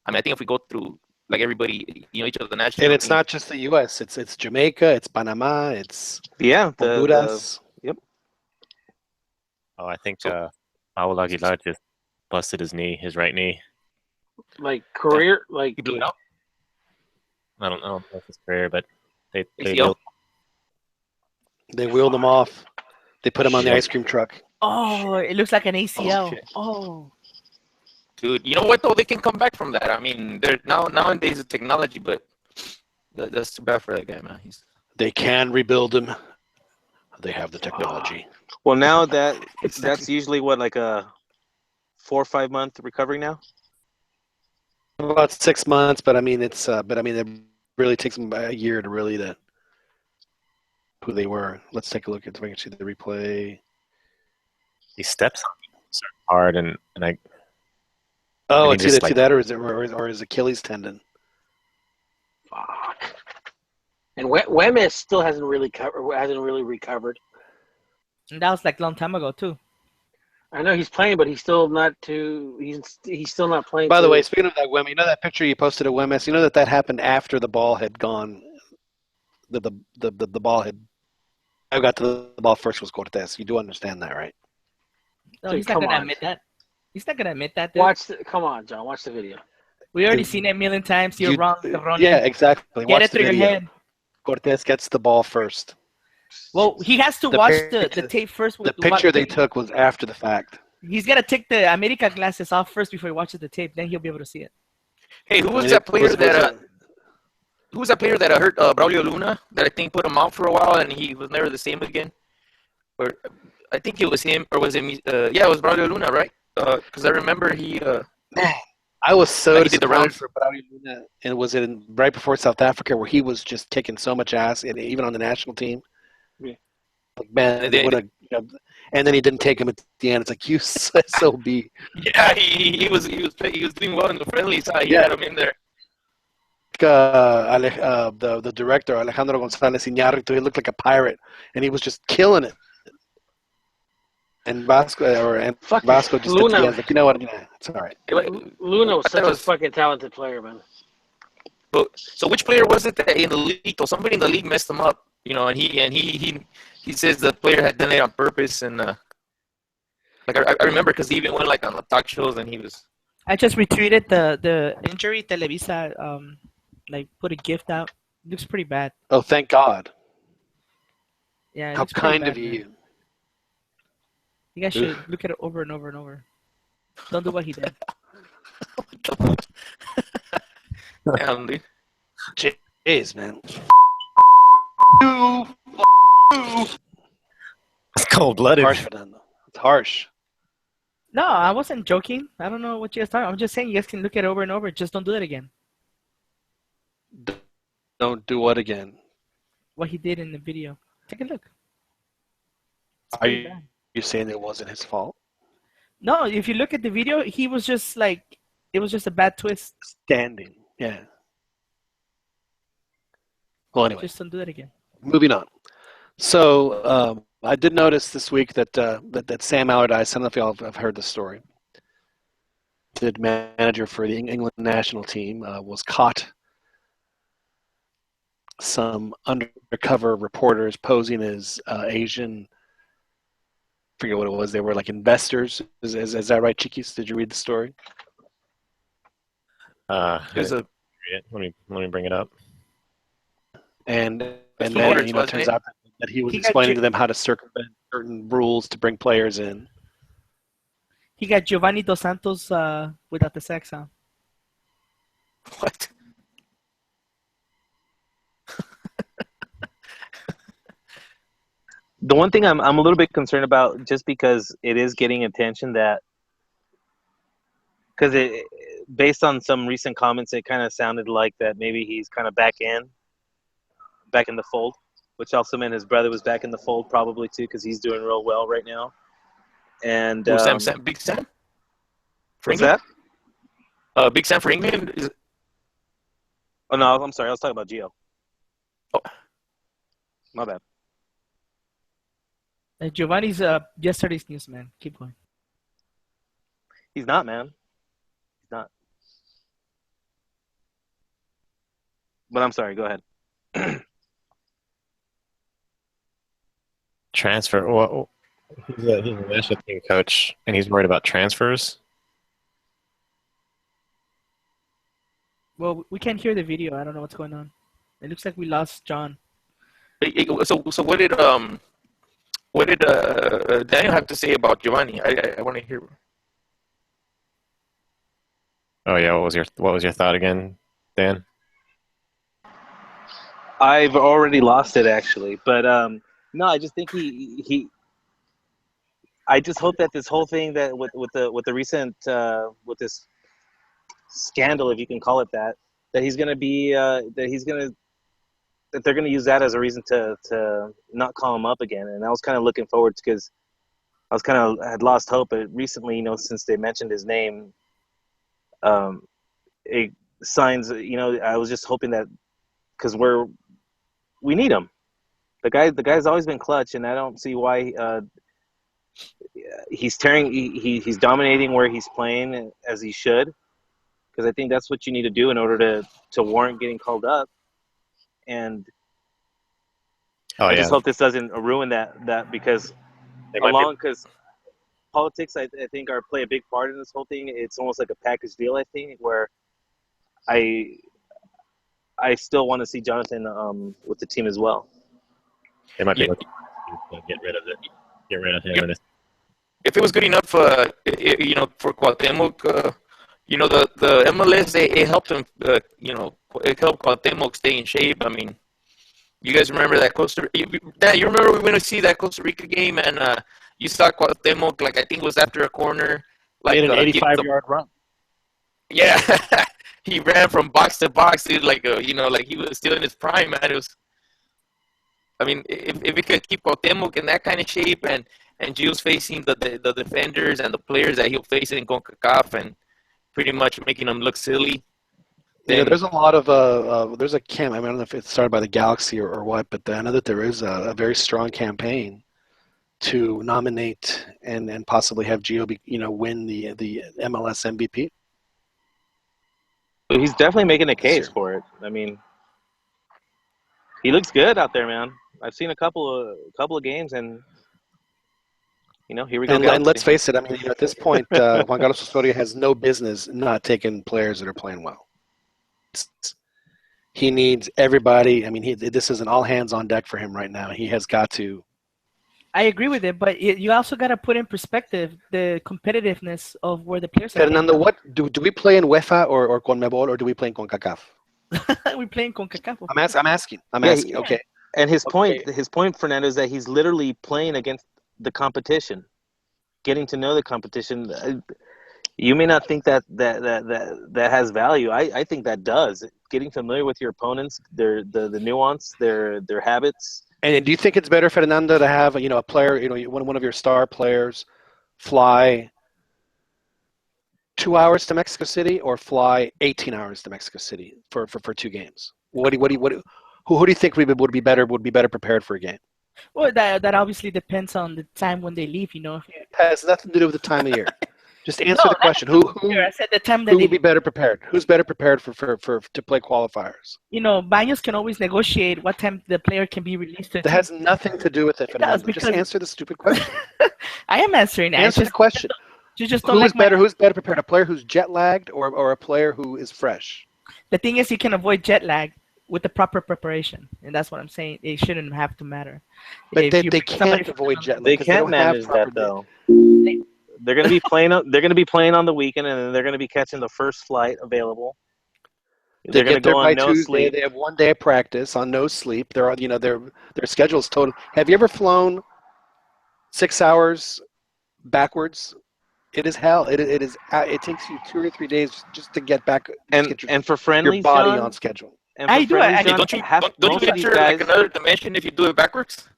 I mean, I think if we go through like everybody, each of the national. And it's not just the U.S. It's Jamaica, it's Panama, it's Honduras. Yep. Oh, I think Paul Aguilar just busted his right knee. Like career, like he blew it out. I don't know if it's career, but they wheeled him off. They put him on the ice cream truck. Oh, it looks like an ACL. Oh. Dude, you know what though? They can come back from that. I mean, nowadays the technology, but that's too bad for that guy, man. They can rebuild him. They have the technology. Well, now that's usually what, like a 4 or 5 month recovery now. About 6 months, but I mean it really takes them a year to really who they were. Let's take a look at so we can see the replay. He steps hard and I. Oh, it's either that or his Achilles tendon. Fuck. And Wemes still hasn't really recovered. And that was like a long time ago too. I know he's playing, but he's still not he's still not playing. By the way, speaking of that Wemes, you know that picture you posted of Wemes, you know that happened after the ball had gone. The ball had. I got to the ball first was Cortez. You do understand that, right? No, he's not gonna admit that. He's not gonna admit that. Dude. Come on, John. Watch the video. We already seen it a million times. You're wrong, Ronnie. Yeah, exactly. Get it through your head. Cortez gets the ball first. Well, he has to watch the tape first. The picture they took was after the fact. He's got to take the America glasses off first before he watches the tape. Then he'll be able to see it. Hey, who was that player that hurt Braulio Luna? That I think put him out for a while and he was never the same again. Or I think it was him, or was it me? Yeah, it was Braulio Luna, right? Because I remember he. I was so disappointed for Braulio Luna, and was it right before South Africa where he was just kicking so much ass, and even on the national team. Yeah. Like, man, and then he didn't take him at the end. It's like you SOB. Yeah, he was doing well in the friendly side. He had him in there. The director Alejandro González Iñárritu, he looked like a pirate, and he was just killing it. And Vasco just Luna. Like, you know what? It's all right. Luna was such a fucking talented player, man. So which player was it that in the league? Or somebody in the league messed him up, and he says the player had done it on purpose, and I remember because he even went like on the talk shows and he was. I just retweeted the injury. Televisa put a gift out. It looks pretty bad. Oh, thank God. Yeah. How kind of you. Man. You guys should look at it over and over and over. Don't do what he did. Damn, dude. Jeez, man. It's cold-blooded. It's harsh. No, I wasn't joking. I don't know what you guys talking. I'm just saying you guys can look at it over and over. Just don't do it again. Don't do what again? What he did in the video. Take a look. Are you saying it wasn't his fault? No, if you look at the video, he was just it was just a bad twist. Standing, yeah. Well, anyway. Just don't do that again. Moving on. So I did notice this week that Sam Allardyce, I don't know if y'all have heard the story, the manager for the England national team, was caught some undercover reporters posing as Asian. Forget what it was. They were like investors. Is that right, Chiquis? Did you read the story? Let me bring it up. And then it turns out that he was explaining to them how to circumvent certain rules to bring players in. He got Giovanni Dos Santos without the sex, huh? What? The one thing I'm a little bit concerned about, just because it is getting attention, because it, based on some recent comments, it kind of sounded like that maybe he's kind of back in the fold, which also meant his brother was back in the fold probably too, because he's doing real well right now. And Big Sam for what's England? that? Big Sam for England. Oh no, I'm sorry. I was talking about Gio. Oh. My bad. Giovanni's yesterday's news, man. Keep going. He's not, man. He's not. But I'm sorry. Go ahead. Transfer. Well, he's a national team coach, and he's worried about transfers. Well, we can't hear the video. I don't know what's going on. It looks like we lost John. So what did Daniel have to say about Giovanni? I want to hear. Oh yeah, what was your thought again, Dan? I've already lost it actually, but no, I just think he. I just hope that this whole thing that with the recent with this scandal, if you can call it that he's going to be that they're going to use that as a reason to not call him up again. And I was kind of looking forward to, because I was had lost hope, but recently, since they mentioned his name, it signs, I was just hoping that, because we need him. The guy's always been clutch, and I don't see why he's dominating where he's playing as he should, because I think that's what you need to do in order to warrant getting called up. And I just hope this doesn't ruin that because politics, I think, play a big part in this whole thing. It's almost like a package deal, I think, where I still want to see Jonathan with the team as well. They might be looking to get rid of him. Yep. If it was good enough, for Cuauhtemoc, the MLS, it helped him, it helped Cuauhtemoc stay in shape. I mean, you guys remember that you remember we went to see that Costa Rica game, and you saw Cuauhtemoc, like, I think it was after a corner. Like, made an 85-yard run. Yeah. He ran from box to box, dude, like he was still in his prime, man. It was, I mean, if we could keep Cuauhtemoc in that kind of shape, and Gio's facing the defenders and the players that he'll face in CONCACAF, and pretty much making them look silly. There's a lot of there's a camp. I don't know if it's started by the Galaxy or what, but I know that there is a very strong campaign to nominate and possibly have Gio win the MLS MVP. He's definitely making a case for it. I mean, he looks good out there, man. I've seen a couple of games, and here we go. And let's face it. I mean, at this point, Juan Carlos Osorio has no business not taking players that are playing well. He needs everybody. I mean, this is an all hands on deck for him right now. He has got to. I agree with it, but you also got to put in perspective the competitiveness of where the players are. Fernando, what do we play in UEFA or CONMEBOL, or do we play in CONCACAF? We play in CONCACAF. I'm asking. Okay. And his point, Fernando, is that he's literally playing against the competition, getting to know the competition. You may not think that has value. I think that does. Getting familiar with your opponents, the nuance, their habits. And do you think it's better, Fernando, to have a player, one of your star players, fly 2 hours to Mexico City, or fly 18 hours to Mexico City for 2 games? Who do you think would be better prepared for a game? Well, that obviously depends on the time when they leave. It has nothing to do with the time of year. Just answer the question. Who I said the time that would be better prepared? Who's better prepared for to play qualifiers? Baños can always negotiate what time the player can be released. That has nothing to do with it. Just answer the stupid question. I am answering. Answer the question. You just don't like Who's better prepared? A player who's jet lagged, or a player who is fresh? The thing is, you can avoid jet lag with the proper preparation, and that's what I'm saying. It shouldn't have to matter. But they can't avoid jet lag. They can't manage that though. They're going to be playing. They're going to be playing on the weekend, and then they're going to be catching the first flight available. They're going to go on no sleep. They have 1 day of practice on no sleep. Their schedule's total. Have you ever flown 6 hours backwards. It is hell. It is. It takes you 2 or 3 days just to get back And for your friendlies, body John, on schedule. and I for do. friendlies, I, John, Don't you most of these enter like guys, another dimension if you do it backwards?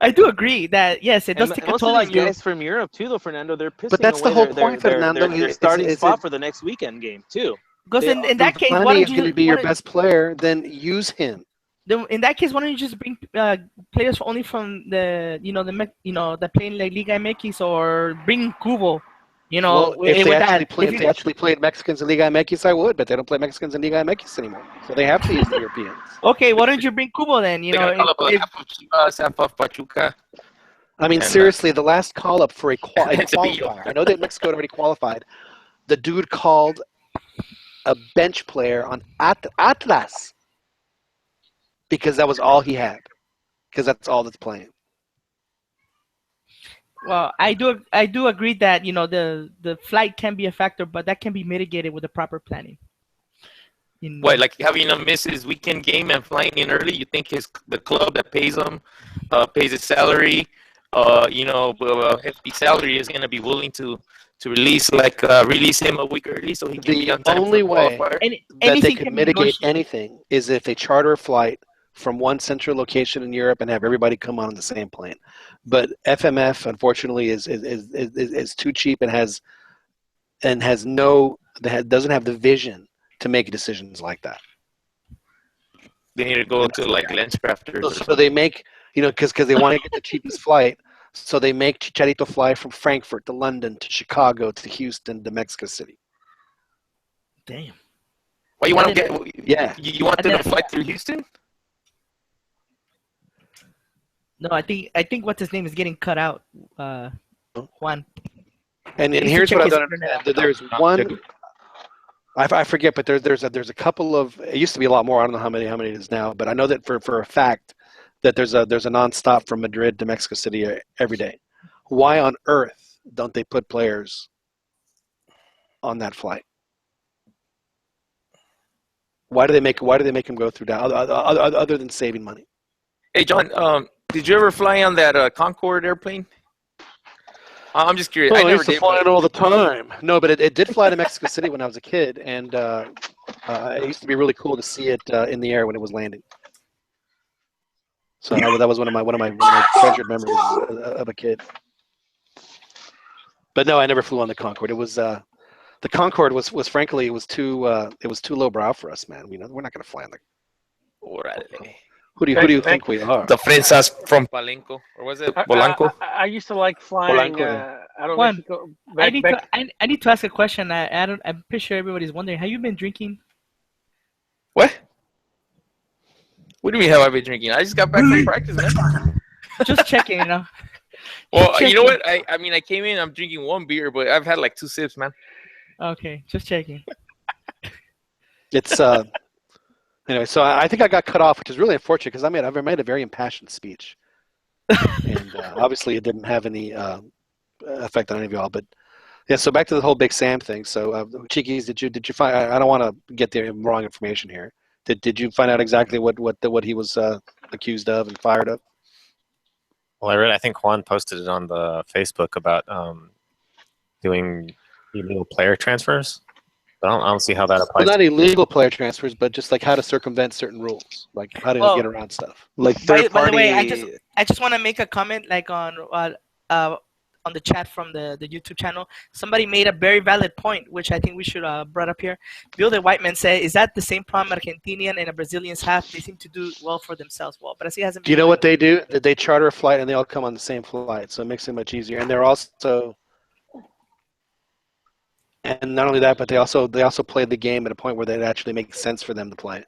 I do agree that yes, it does take a most toll of on these you. guys from Europe too, though, Fernando, they're But pissing that's the away whole point, Fernando. their starting spot for the next weekend game too. Because in that case, why Money don't is going to you be your best player. Then use him. in that case, why don't you just bring players only from the that play in La Liga MX or bring Cubo, Well, if they with actually that. play, if they actually played Mexicans in Liga MX, I would, but they don't play Mexicans in Liga MX anymore, so they have to use the Europeans. Okay, why don't you bring Cubo then? They got call up half of Chivas, half of Pachuca. I mean, And, seriously, the last call up for a It's a big qualifier. I know that Mexico had already qualified. The dude called a bench player on Atlas because that was all he had, because that's all that's playing. Well, I do agree that the flight can be a factor, but that can be mitigated with the proper planning. What, like having him miss his weekend game and flying in early? You think the club that pays him, pays his salary, hefty salary is going to be willing to release him a week early so he can be on time? The only way that they could mitigate negotiated. anything is if they charter a flight from one central location in Europe and have everybody come on the same plane. But FMF, unfortunately, is too cheap and doesn't have the vision to make decisions like that. They need to go to like Lenscrafters. So they make, because they want to get the cheapest flight, so they make Chicharito fly from Frankfurt to London to Chicago to Houston to Mexico City. Damn. Well, you want to get? Yeah. You want them to fly through Houston? No, I think what's his name is getting cut out. Juan. And here's what I don't understand. There's one. I forget, but there's a couple of. It used to be a lot more. I don't know how many it is now, but I know that for a fact that there's a nonstop from Madrid to Mexico City every day. Why on earth don't they put players on that flight? Why do they make them go through down other than saving money? Hey, John, did you ever fly on that Concorde airplane? I'm just curious. Oh, I I never used to did. fly it all the time. No, but it did fly to Mexico City when I was a kid, and it used to be really cool to see it in the air when it was landing. So that was one of my treasured memories of a kid. But no, I never flew on the Concorde. It was the Concorde was frankly it was too lowbrow for us, man. We're not going to fly on the. Orale. Who do you think we are? The Frensas from Palenco, or was it Polanco? I used to like flying Polanco, out of Juan, Mexico. I need to ask a question. I'm pretty sure everybody's wondering. Have you been drinking? What? What do you mean? Have I been drinking? I just got back from practice, man. Just checking, Well, you know what? I mean, I came in. I'm drinking one beer, but I've had like 2 sips, man. Okay, just checking. It's anyway. So I think I got cut off, which is really unfortunate because I've made a very impassioned speech, and obviously it didn't have any effect on any of y'all. But yeah, so back to the whole Big Sam thing. So Cheekies, did you find? I don't want to get the wrong information here. Did you find out exactly what he was accused of and fired of? Well, I think Juan posted it on the Facebook about doing illegal player transfers. But I don't see how that applies. Well, not illegal player transfers, but just like how to circumvent certain rules, like how to get around stuff. Like By third party. the way, I just want to make a comment, like on the chat from the YouTube channel. Somebody made a very valid point, which I think we should brought up here. Bill the Whiteman said, "Is that the same problem Argentinian and Brazilians have? They seem to do well for themselves." Well, but I see it hasn't. Do you know what they do? They charter a flight and they all come on the same flight, so it makes it much easier. And they're also, and not only that, but they also play the game at a point where it actually makes sense for them to play it.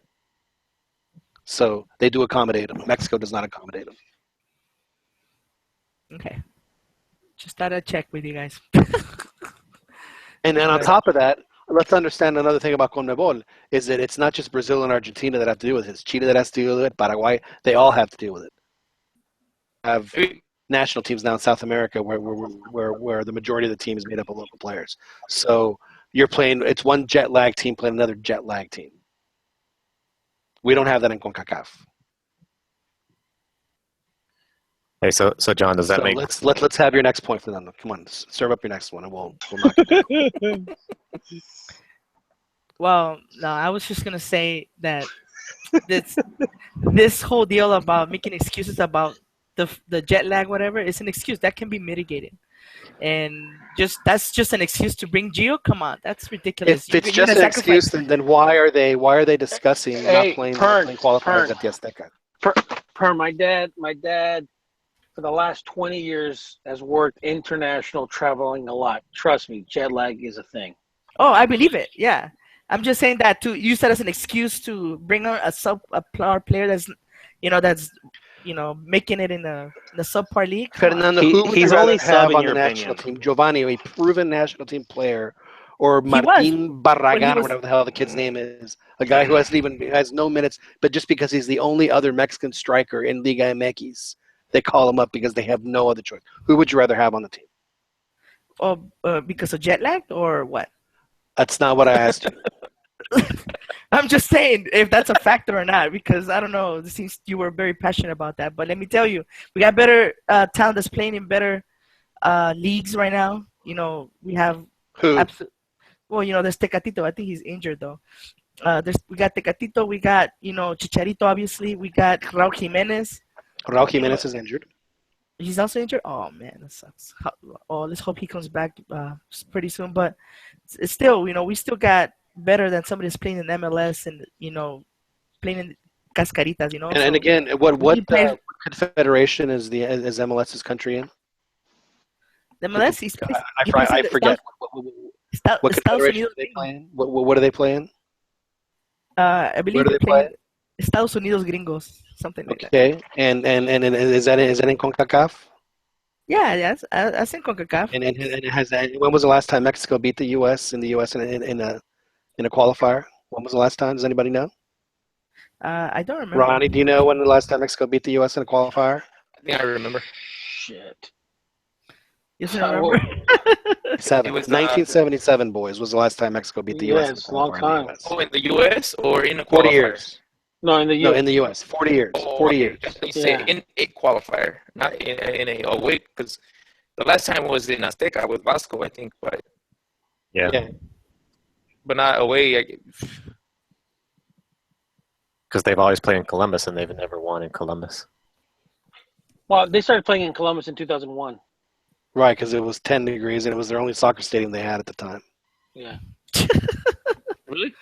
So they do accommodate them. Mexico does not accommodate them. Okay. Just thought I'd check with you guys. And on top of that, let's understand another thing about CONMEBOL is that it's not just Brazil and Argentina that have to deal with it. It's Chile that has to deal with it, Paraguay. They all have to deal with it. Have national teams now in South America where the majority of the team is made up of local players. So you're playing, it's one jet lag team playing another jet lag team. We don't have that in CONCACAF. Hey, so John, does that So make let's have your next point, Fernando. Come on, serve up your next one, and we'll knock it down. Well, no, I was just gonna say that this whole deal about making excuses about the jet lag, whatever, is an excuse that can be mitigated, and that's just an excuse to bring Gio. Come on, that's ridiculous. If it's You're just gonna an excuse, then why are they discussing not playing qualifiers at the Azteca? My dad for the last 20 years has worked international, traveling a lot. Trust me, jet lag is a thing. Oh, I believe it. Yeah, I'm just saying that to use that as an excuse to bring on a player that's making it in the subpar league. Fernando, who would He's you rather only have subbing on your the national opinion. team? Giovanni, a proven national team player, or He was, Martin but he Barragan, was- whatever the hell the kid's name is, a guy who has no minutes, but just because he's the only other Mexican striker in Liga MX, they call him up because they have no other choice. Who would you rather have on the team? because of jet lag or what? That's not what I asked you. I'm just saying if that's a factor or not, because I don't know. It seems you were very passionate about that. But let me tell you, we got better talent that's playing in better leagues right now. We have Who? there's Tecatito. I think he's injured though. We got Tecatito. We got Chicharito. Obviously, we got Raul Jimenez. Raul Jimenez is injured. He's also injured. Oh man, that sucks. Let's hope he comes back pretty soon. But it's still, we still got better than somebody that's playing in MLS and playing in Cascaritas. And again, what confederation is MLS's country in? The MLS is. I forget. What confederation are they playing? What are they playing? I believe they're playing Estados Unidos Gringos, something like that. Okay, and is that in CONCACAF? Yeah, that's in CONCACAF. And it has that. When was the last time Mexico beat the U.S. in a qualifier? When was the last time? Does anybody know? I don't remember. Ronnie, do you know when the last time Mexico beat the U.S. in a qualifier? I think I remember. Shit. You remember? 1977, boys, was the last time Mexico beat the U.S. It's a long time. Oh, in the U.S. or in a qualifier? 40 years. No, in the U.S. No, in the U.S. 40 years. Oh, 40 okay. years. You say in a qualifier, not in a away, because the last time was in Azteca with Vasco, I think, but yeah. But not away. Because they've always played in Columbus and they've never won in Columbus. Well, they started playing in Columbus in 2001. Right, because it was 10 degrees and it was their only soccer stadium they had at the time. Yeah. Really?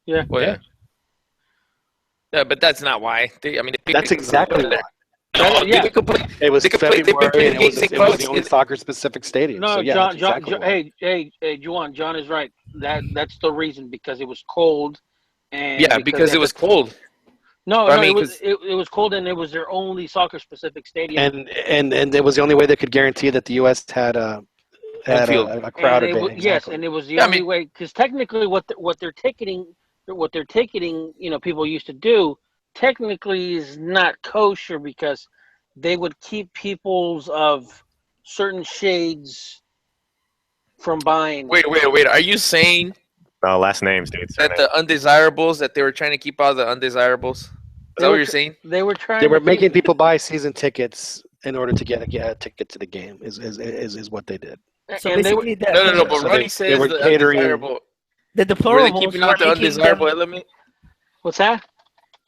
Yeah. Well, yeah. Yeah, but that's not why. That's exactly why. No, Yeah. they could play. It was They could play- February they've been and it was playing the only soccer-specific stadium. No, so, yeah, John, that's exactly why. hey, Juan, John is right. That's the reason, because it was cold. And Yeah, because it was cold. No, I no, mean, it was cold, and it was their only soccer-specific stadium. And it was the only way they could guarantee that the U.S. had a crowd and event. yes, and it was the only way, because technically what they're ticketing, people used to do, technically is not kosher, because they would keep peoples of certain shades from buying. Wait. Are you saying No, last names, dude. that the undesirables, that they were trying to keep all the undesirables? Is that what you're saying? They were trying. They were making people buy season tickets in order to get a ticket to the game. Is what they did. So and they were, basically, No. But So Ronnie they says were the catering- undesirable. the Were they deplorables keeping out the were making undesirable them. element? what's that?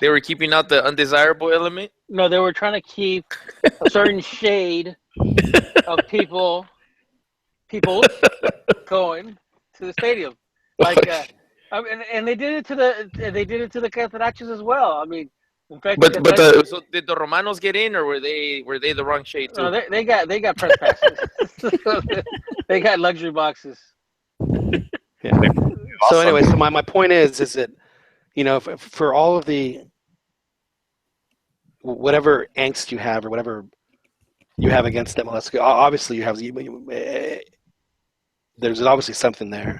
They were keeping out the undesirable element. No, they were trying to keep a certain shade of people going to the stadium. Like, and they did it to the Catarachos as well. I mean, in fact, So did the Romanos get in, or were they the wrong shade too? no, they got press passes. They got luxury boxes. Yeah. So anyway, so my point is that, for all of the whatever angst you have or whatever you have against MLS, obviously there's obviously something there.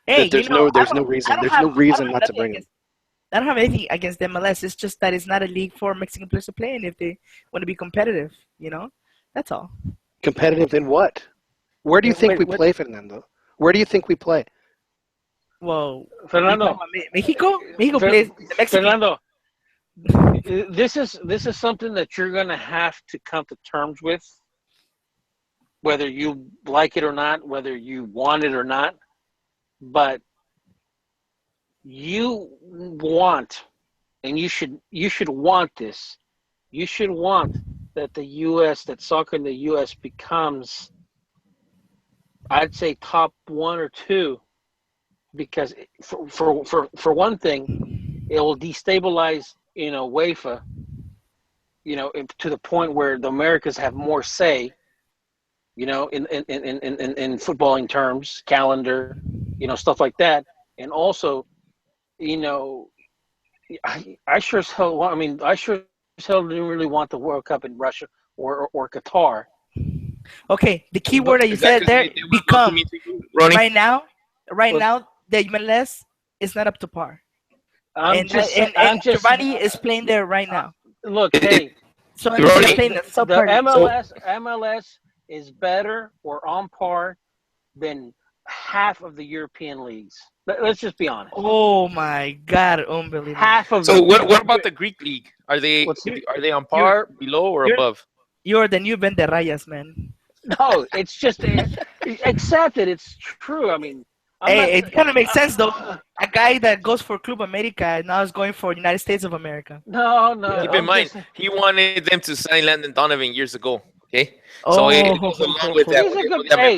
Hey, There's no reason not to bring it. I don't have anything against MLS. It's just that it's not a league for Mexican players to play in if they want to be competitive. That's all. Competitive in what? Where do you think we play, Fernando? Where do you think we play? Well, Fernando, Mexico plays the Mexican. this is something that you're going to have to come to terms with, whether you like it or not, whether you want it or not. But you want, and you should want this. You should want that that soccer in the U.S. becomes, I'd say, top one or two, because for one thing, it will destabilize, UEFA, to the point where the Americas have more say, in footballing terms, calendar, stuff like that. And also, I sure as hell want, I sure as hell didn't really want the World Cup in Russia or Qatar. Okay, the key word that you said there, become. Ronnie. Right now, Well, the MLS is not up to par. I'm And Giovanni is playing there right now. Look, hey, So I'm just Ronnie, playing the the subpar. MLS is better or on par than half of the European leagues. Let's just be honest. Oh my God, unbelievable. Half of So them. what about the Greek league? Are they What's- on par, below, or you're- above? You're the new Benderrayas, man. No, it's just accept it. It's true. Hey, it kind of makes sense though. A guy that goes for Club America now is going for United States of America. No. Keep in mind, he wanted them to sign Landon Donovan years ago. Okay, so Oh, it goes along with that. He's a good. Hey.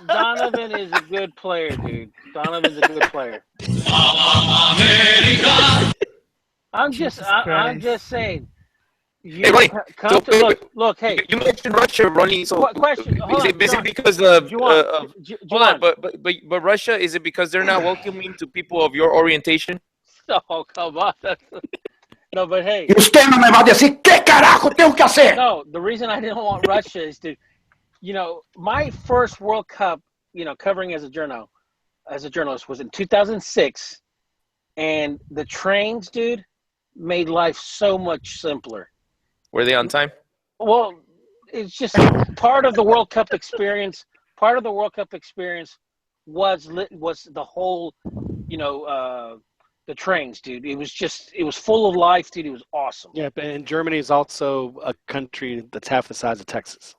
Donovan is a good player, dude. Donovan's a good player. I'm just saying. You Hey, Ronnie, come so, to look. Hey, you mentioned Russia, Ronnie. So question. Hold on, is it John. because of Juwan, hold on, but Russia, is it because they're not welcoming to people of your orientation? Oh, come on. No, but hey. Y usted no me va a decir qué carajo tengo que hacer. No, the reason I didn't want Russia is to, my first World Cup, covering as a journalist was in 2006, and the trains, dude, made life so much simpler. Were they on time? Well, it's just part of the World Cup experience. Part of the World Cup experience was the whole, the trains, dude. It was full of life, dude. It was awesome. Yeah, and Germany is also a country that's half the size of Texas.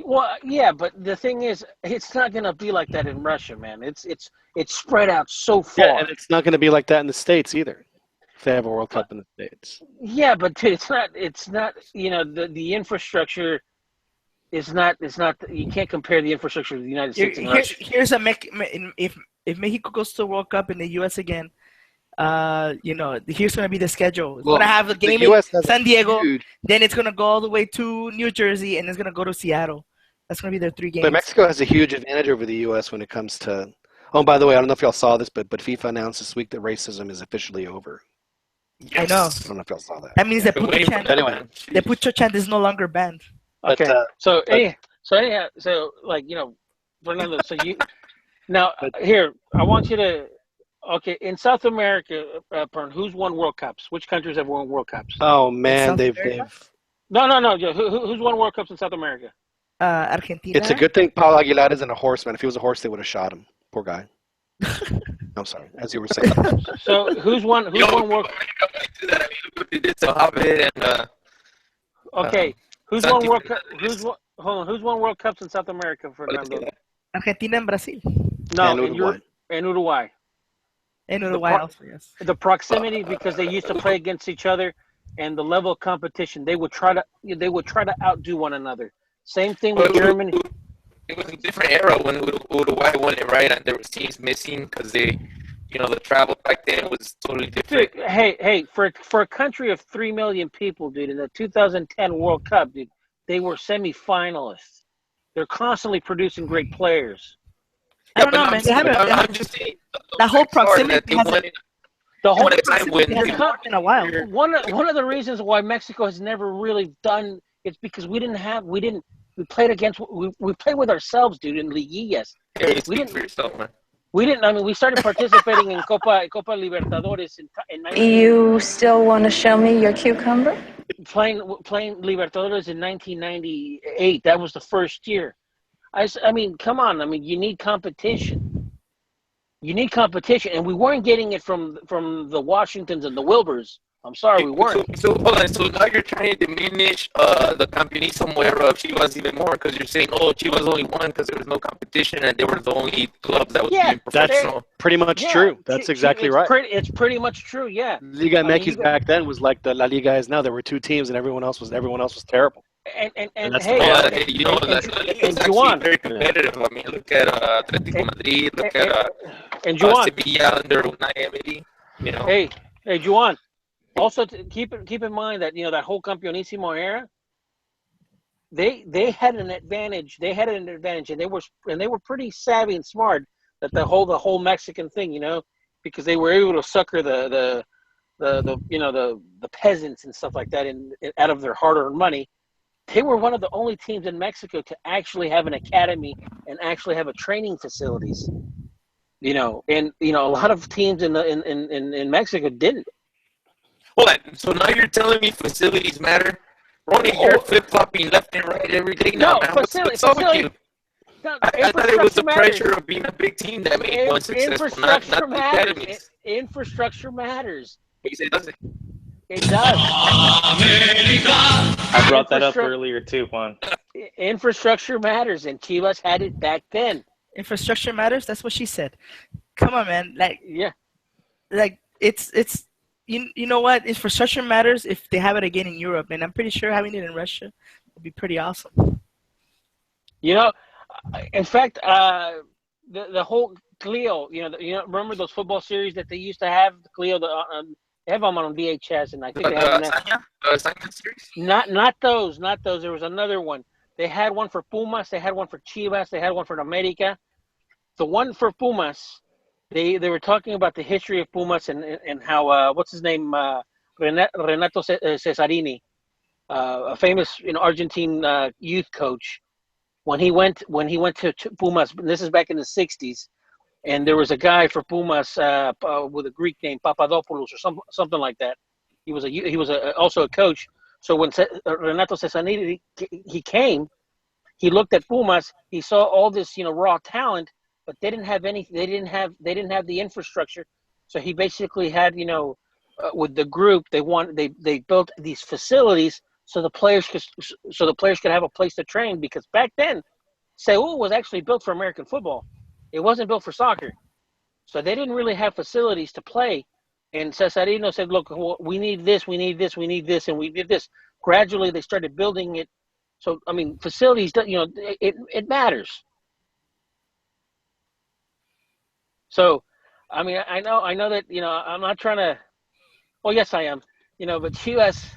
Well, yeah, but the thing is, it's not gonna be like that in Russia, man. It's spread out so far. Yeah, and it's not going to be like that in the States either. If they have a World Cup in the States. Yeah, but dude, it's not. The infrastructure is not. It's not. You can't compare the infrastructure of the United States and Russia. Here's if Mexico goes to the World Cup in the U.S. again, here's gonna be the schedule. It's gonna have a game in San Diego, then it's gonna go all the way to New Jersey, and it's gonna go to Seattle. That's gonna be their 3 games. But Mexico has a huge advantage over the U.S. when it comes to. Oh, by the way, I don't know if y'all saw this, but FIFA announced this week that racism is officially over. I know. I don't know if y'all saw that. That means the Pucho chant. Anyway, The Pucho chant is no longer banned. Okay. But, Fernando. So here, I want you to. Okay, in South America, who's won World Cups? Which countries have won World Cups? Oh man, South they've. No. Yeah, who's won World Cups in South America? Argentina. It's a good thing Paulo Aguilar isn't a horseman. If he was a horse, they would have shot him. Poor guy. I'm sorry. As you were saying. So who's won World? Okay, who's won World Cup? Who's won World Cups in South America, Fernando? Argentina and Brazil. No, And Uruguay. And Uruguay. And Uruguay also, yes. The proximity, because they used to play against each other, and the level of competition, they would try to outdo one another. Same thing with Germany. It was a different era when Uruguay won it, right? And there was teams missing because they, the travel back then was totally different. Dude, hey, for a country of 3 million people, dude, in the 2010 World Cup, dude, they were semifinalists. They're constantly producing great players. I don't know, man. I'm just saying. The whole proximity has The whole proximity hasn't worked in a while. One of the reasons why Mexico has never really done it's because we played with ourselves, dude, in liguillas. We didn't. We started participating in Copa Libertadores in You still want to show me your cucumber? Playing Libertadores in 1998. That was the first year. Come on. You need competition. You need competition, and we weren't getting it from the Washingtons and the Wilburs. I'm sorry, we weren't. So hold on. So now you're trying to diminish the Campeonismo era of Chivas even more because you're saying, oh, Chivas only won because there was no competition and they were the only club that was being professional. That's pretty much true. That's exactly right. It's pretty much true. Yeah. Liga MX back then was like the La Liga is now. There were two teams, and everyone else was terrible. And that's hey, you know, the Liga is actually very competitive. I mean, look at Atletico Madrid, look at Sevilla under Unai Emery. You know. Hey, Juan. Also, keep in mind that that whole Campeonismo era, they had an advantage. And they were pretty savvy and smart that the whole Mexican thing, because they were able to sucker the peasants and stuff like that out of their hard-earned money. They were one of the only teams in Mexico to actually have an academy and actually have a training facilities. And a lot of teams in Mexico didn't. Hold on. So now you're telling me facilities matter? Ronnie, you're flip-flopping left and right every day now, man. What's up with you? I thought it was the pressure of being a big team that made one successful, not the academies. Infrastructure matters. You say it doesn't? It does. I brought that up earlier too, Juan. Infrastructure matters, and Chivas had it back then. Infrastructure matters? That's what she said. Come on, man. It's you know what? Infrastructure matters if they have it again in Europe, and I'm pretty sure having it in Russia would be pretty awesome. In fact, the whole Clio, remember those football series that they used to have? The Clio, they have them on VHS, and I think they have the series? Not those. There was another one. They had one for Pumas. They had one for Chivas. They had one for America. The one for Pumas. They were talking about the history of Pumas and how what's his name, Renato Cesarini, a famous Argentine youth coach. When he went to Pumas, this is back in the '60s, and there was a guy for Pumas with a Greek name, Papadopoulos or something like that. He was also a coach. So when Renato Cesarini he came, he looked at Pumas. He saw all this raw talent. But they didn't have any. They didn't have the infrastructure. So he basically had, with the group, they built these facilities so the players could have a place to train. Because back then, Seoul was actually built for American football. It wasn't built for soccer. So they didn't really have facilities to play. And Cesarino said, "Look, we need this, we need this, we need this, and we did this." Gradually, they started building it. So I mean, facilities, it matters. So, I mean, I know that, I'm not trying to, well, yes, I am, but Chivas,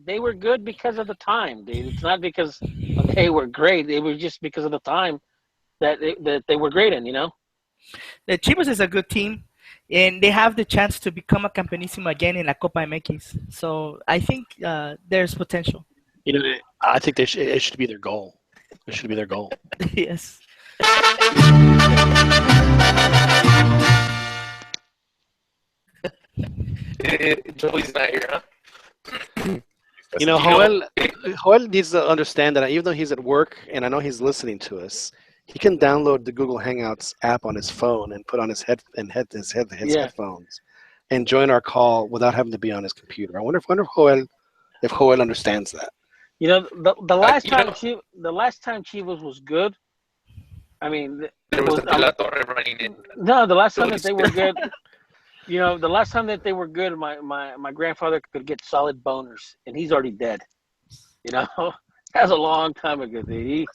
they were good because of the time, dude. It's not because they were great. It was just because of the time that they were great in, The Chivas is a good team, and they have the chance to become a Campeonísimo again in La Copa MX. So I think there's potential. I think it should be their goal. It should be their goal. Yes. Joey's not here, huh? Joel needs to understand that even though he's at work and I know he's listening to us, he can download the Google Hangouts app on his phone and put on his headphones and join our call without having to be on his computer. I wonder if Joel understands that. The last time Chivas was good. I mean, there was La Torre running in. No, the last time that they were good, the last time that they were good, my grandfather could get solid boners, and he's already dead. That was a long time ago, dude.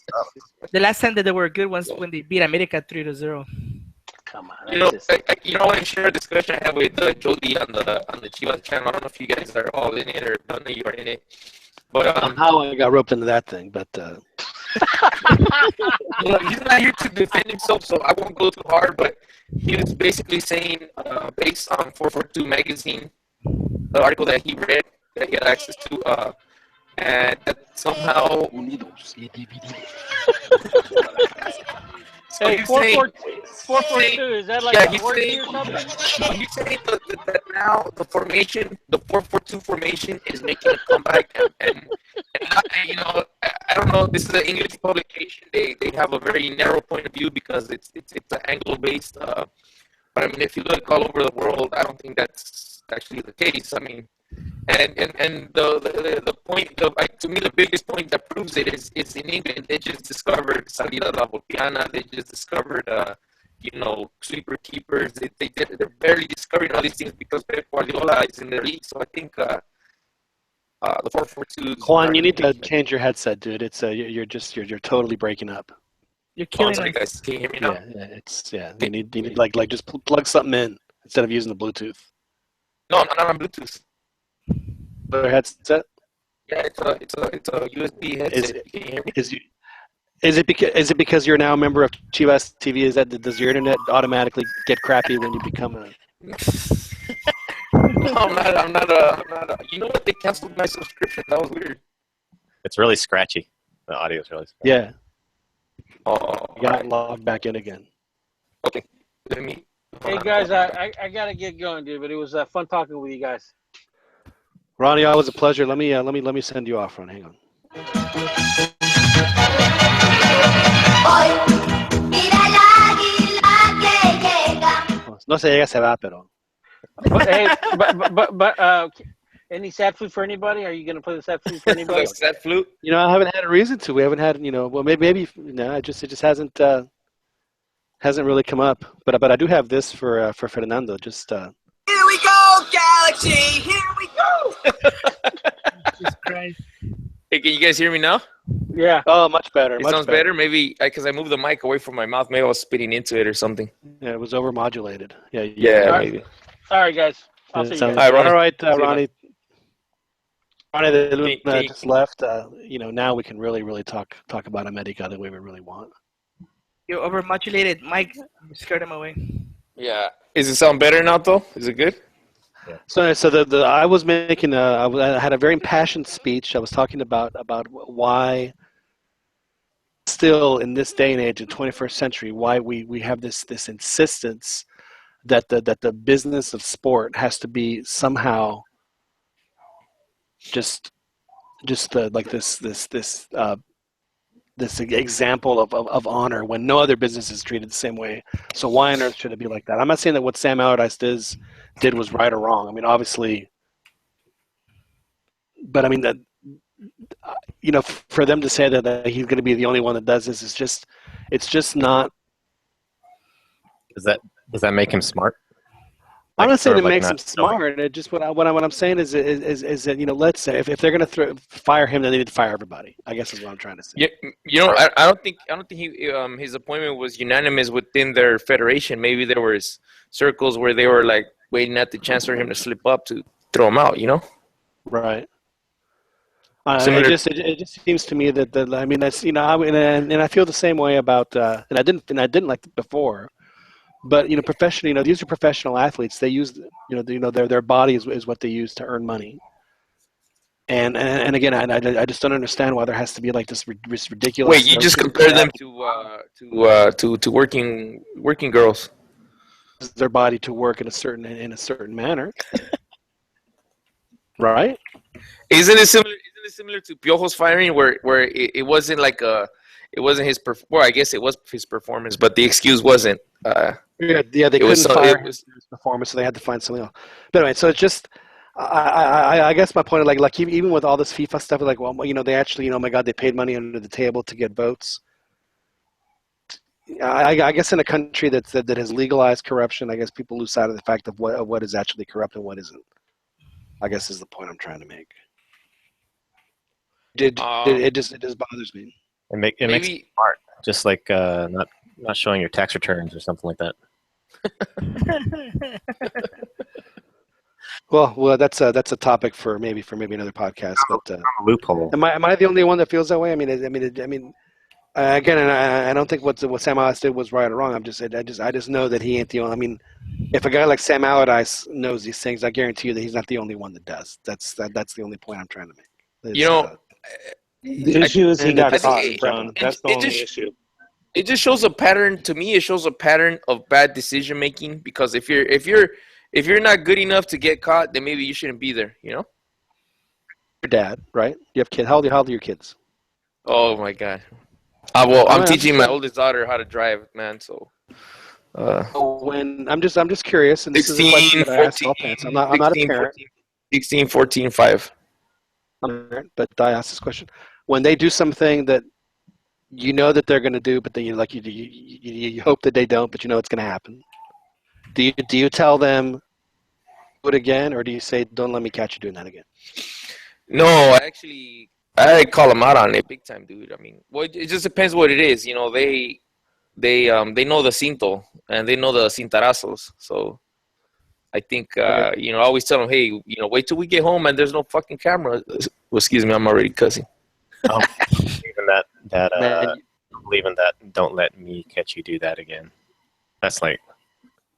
The last time that they were good was when they beat America 3-0. Come on. I want to share a discussion I had with Jody on the Chivas channel. I don't know if you guys are all in it or don't know you are in it. But how I got roped into that thing, but he's not here to defend himself, so I won't go too hard. But he was basically saying, based on 442 magazine, the article that he read, that he had access to, and that somehow. So hey, 442, is that like a horsey or something? He's saying that now the 442 formation is making a comeback, and I don't know. This is an English publication. They have a very narrow point of view because it's an Anglo-based. But I mean, if you look all over the world, I don't think that's actually the case. I mean, and the point of, like, to me, the biggest point that proves it is in England. They just discovered salida la botiana. They just discovered sleeper keepers. They're barely discovering all these things because Pep Guardiola is in the league. So I think the 4-4-2. Juan, you need to change your headset, dude. It's you're totally breaking up. You're killing sorry, us. guys. Can you hear me now? Yeah. You need like just plug something in instead of using the Bluetooth. No, I'm not on Bluetooth. The headset? Yeah, it's a USB headset. Can you hear me? Is it because you're now a member of Chivas TV? Does your internet automatically get crappy when you become a? No, I'm not. You know what? They canceled my subscription. That was weird. It's really scratchy. The audio is really scratchy. Yeah. Oh, You got logged back in again. Okay. Let me. Hey guys, I gotta get going, dude. But it was fun talking with you guys. Ronnie, it was a pleasure. Let me send you off, Ron. Hang on. No se llega, se va, pero. But, hey, but any sad flute for anybody? Are you gonna play the sad flute for anybody? Sad flute? I haven't had a reason to. We haven't had, well, maybe no. It just hasn't really come up. But I do have this for Fernando. Just. Here we go, Galaxy! Here we go! Jesus Christ. Hey, can you guys hear me now? Yeah. Oh, much better. It sounds better. Maybe because I moved the mic away from my mouth. Maybe I was spitting into it or something. Yeah, it was overmodulated. Yeah, maybe. All right, guys. I'll see you guys. All right, Ronnie. Ronnie, the Luna just left. Now we can really talk about America the way we really want. You're overmodulated. Mike, you scared him away. Yeah. Is it sound better now, though? Is it good? Yeah. So I was making I had a very impassioned speech. I was talking about why still in this day and age, in 21st century, why we have this insistence that the business of sport has to be somehow just like this example of honor when no other business is treated the same way. So why on earth should it be like that? I'm not saying that what Sam Allardyce did was right or wrong. I mean, obviously, but I mean that for them to say that he's going to be the only one that does this is it's just not. Does that make him smart? I'm not saying it makes him smart. It just what I'm saying is that let's say if they're going to fire him, then they need to fire everybody. I guess is what I'm trying to say. Yeah, I don't think he his appointment was unanimous within their federation. Maybe there was circles where they were like waiting at the chance for him to slip up to throw him out. Right. It just seems to me that I mean that's and I feel the same way about and I didn't like it before. But professionally, these are professional athletes. They use, their body is what they use to earn money. And again, I just don't understand why there has to be like this ridiculous. Wait, you just compare them to working girls. Their body to work in a certain manner, right? Isn't it similar to Piojo's firing, where it wasn't like it wasn't his well, I guess it was his performance, but the excuse wasn't. They couldn't fire his performance, so they had to find something else. But anyway, so it's just, I guess my point is like even with all this FIFA stuff, like, well, they actually, oh my God, they paid money under the table to get votes. I guess in a country that has legalized corruption, I guess people lose sight of the fact of what is actually corrupt and what isn't. I guess is the point I'm trying to make. It just bothers me. It makes it smart, just like not showing your tax returns or something like that. Well, that's a topic for maybe another podcast. But a loophole. Am I the only one that feels that way? I mean, again, and I don't think what Sam Allardyce did was right or wrong. I just know that he ain't the only. I mean, if a guy like Sam Allardyce knows these things, I guarantee you that he's not the only one that does. That's the only point I'm trying to make. The issue is he got caught, John. That's the only issue. It just shows a pattern to me. It shows a pattern of bad decision making because if you're not good enough to get caught, then maybe you shouldn't be there. Your dad, right? You have kids. How old are your kids? Oh my god. Well, I'm teaching my oldest daughter how to drive, man. So. When I'm just curious, and this is a question that I ask all parents. I'm not a parent. 16, 14, 5. I'm not a parent, but I ask this question: when they do something that you know that they're going to do, but then you hope that they don't, but you know it's going to happen. Do you tell them do it again, or do you say don't let me catch you doing that again? No, I call them out on it big time, dude. I mean, well, it just depends what it is. You know, they know the cinto and they know the cintarazos. So I think Okay. I always tell them, hey, wait till we get home and there's no fucking camera. Well, excuse me, I'm already cussing. Even believing that don't let me catch you do that again. That's like,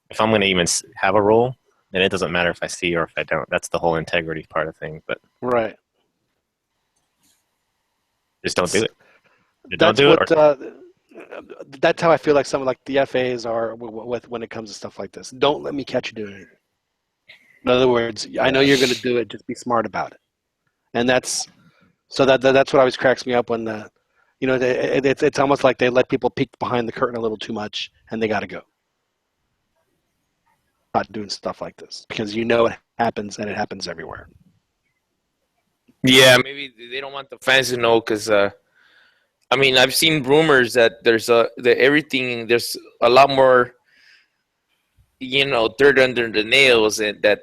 if I'm going to even have a rule, then it doesn't matter if I see or if I don't. That's the whole integrity part of things. But right, just don't do it. That's how I feel like some of the FAs are with when it comes to stuff like this. Don't let me catch you doing it. In other words, I know you're going to do it. Just be smart about it. And that's what always cracks me up when it's almost like they let people peek behind the curtain a little too much, and they got to go. Not doing stuff like this because it happens, and it happens everywhere. Yeah, maybe they don't want the fans to know because, I mean, I've seen rumors that there's there's a lot more, dirt under the nails and that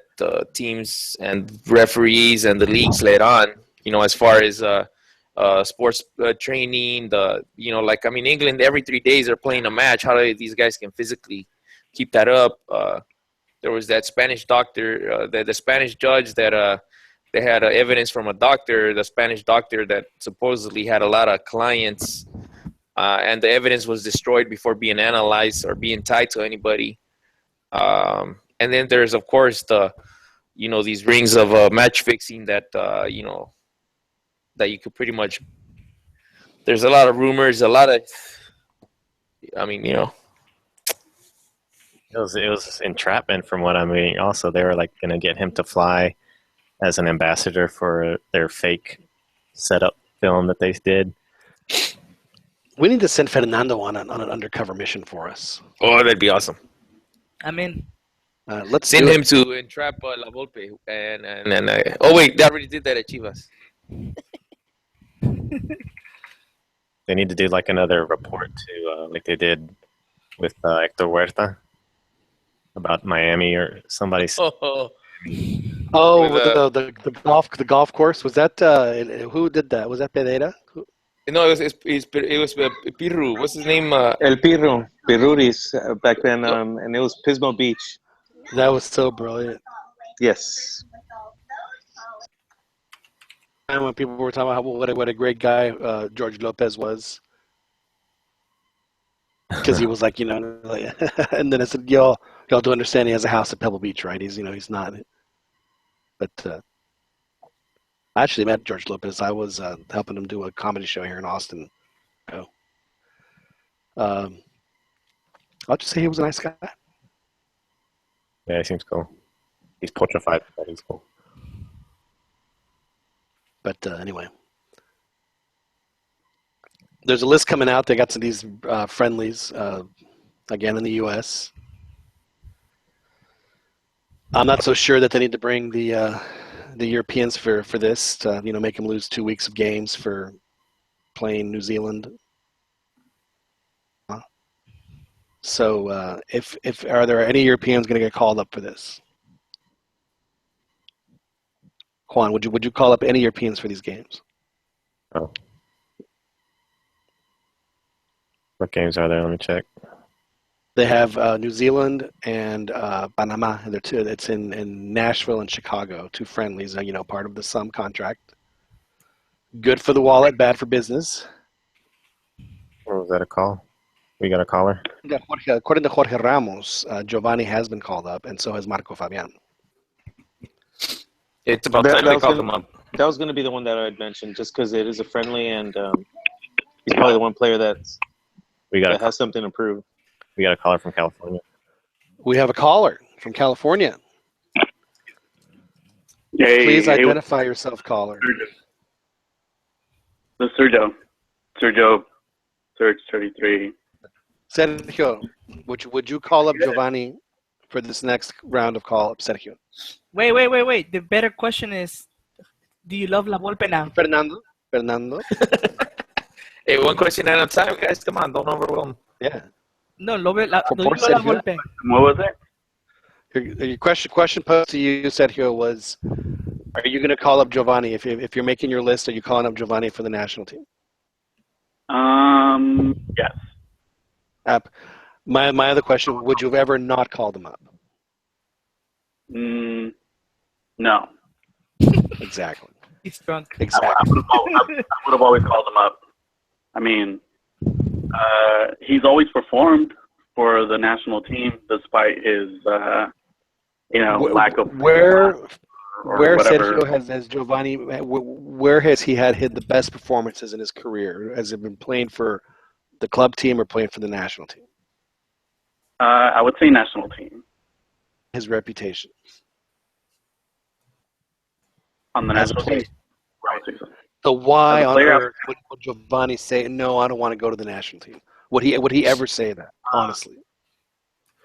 teams and referees and the leagues let on, as far as sports training, I mean, England every 3 days they're playing a match. How do these guys can physically keep that up? There was that Spanish doctor, the Spanish judge that they had evidence from the Spanish doctor that supposedly had a lot of clients, and the evidence was destroyed before being analyzed or being tied to anybody. And then there's, of course, these rings of match fixing that, that you could pretty much. There's a lot of rumors, I mean, It was entrapment from what I'm reading. Also, they were going to get him to fly as an ambassador for their fake setup film that they did. We need to send Fernando on an undercover mission for us. Oh, that'd be awesome. I'm in. Let's send him to entrap La Volpe. And oh wait, they already did that at Chivas. They need to do another report to like they did with Hector Huerta about Miami or somebody. The golf course, was that who did that? Was that Pereira? No, it was Pirru. What's his name? El Pirru, Pirruris back then, and it was Pismo Beach. That was so brilliant. Yes. And when people were talking about what a great guy George Lopez was, because he was and then I said, y'all do understand he has a house at Pebble Beach, right? He's not. But I actually met George Lopez. I was helping him do a comedy show here in Austin. I'll just say he was a nice guy. Yeah, he seems cool. He's petrified, but he's cool. But anyway, there's a list coming out. They got some of these friendlies again in the U.S. I'm not so sure that they need to bring the Europeans for this to make them lose 2 weeks of games for playing New Zealand. So if are there any Europeans going to get called up for this? Juan, would you call up any Europeans for these games? Oh. What games are there? Let me check. They have New Zealand and Panama. They're two. It's in Nashville and Chicago. 2 friendlies. Part of the sum contract. Good for the wallet, bad for business. What was that a call? We got a caller? Yeah, according to Jorge Ramos, Giovanni has been called up, and so has Marco Fabian. It's about time they called him up. That was going to be the one that I had mentioned, just because it is a friendly, and he's probably the one player that has something to prove. We got a caller from California. We have a caller from California. Hey, please identify yourself, caller. Sergio. Sergio, Serge 33. Sergio, would you call up Giovanni for this next round of call up, Sergio? Wait. The better question is, do you love La Volpe now? Fernando? Hey, one question at a time, guys. Come on, don't overwhelm. Yeah. No, do you love La Volpe? What was it? Your question posed to you, Sergio, was, are you going to call up Giovanni? If you're making your list, are you calling up Giovanni for the national team? Yes. My other question, would you have ever not called him up? No. Exactly. He's drunk. Exactly. I would have always called him up. I mean, he's always performed for the national team despite his, lack of where whatever. Sergio has Giovanni. Where has he had the best performances in his career? Has it been playing for the club team or playing for the national team? I would say national team. His reputation on the national team. Right. So why on earth would Giovanni say, "No, I don't want to go to the national team"? Would he ever say that? Honestly,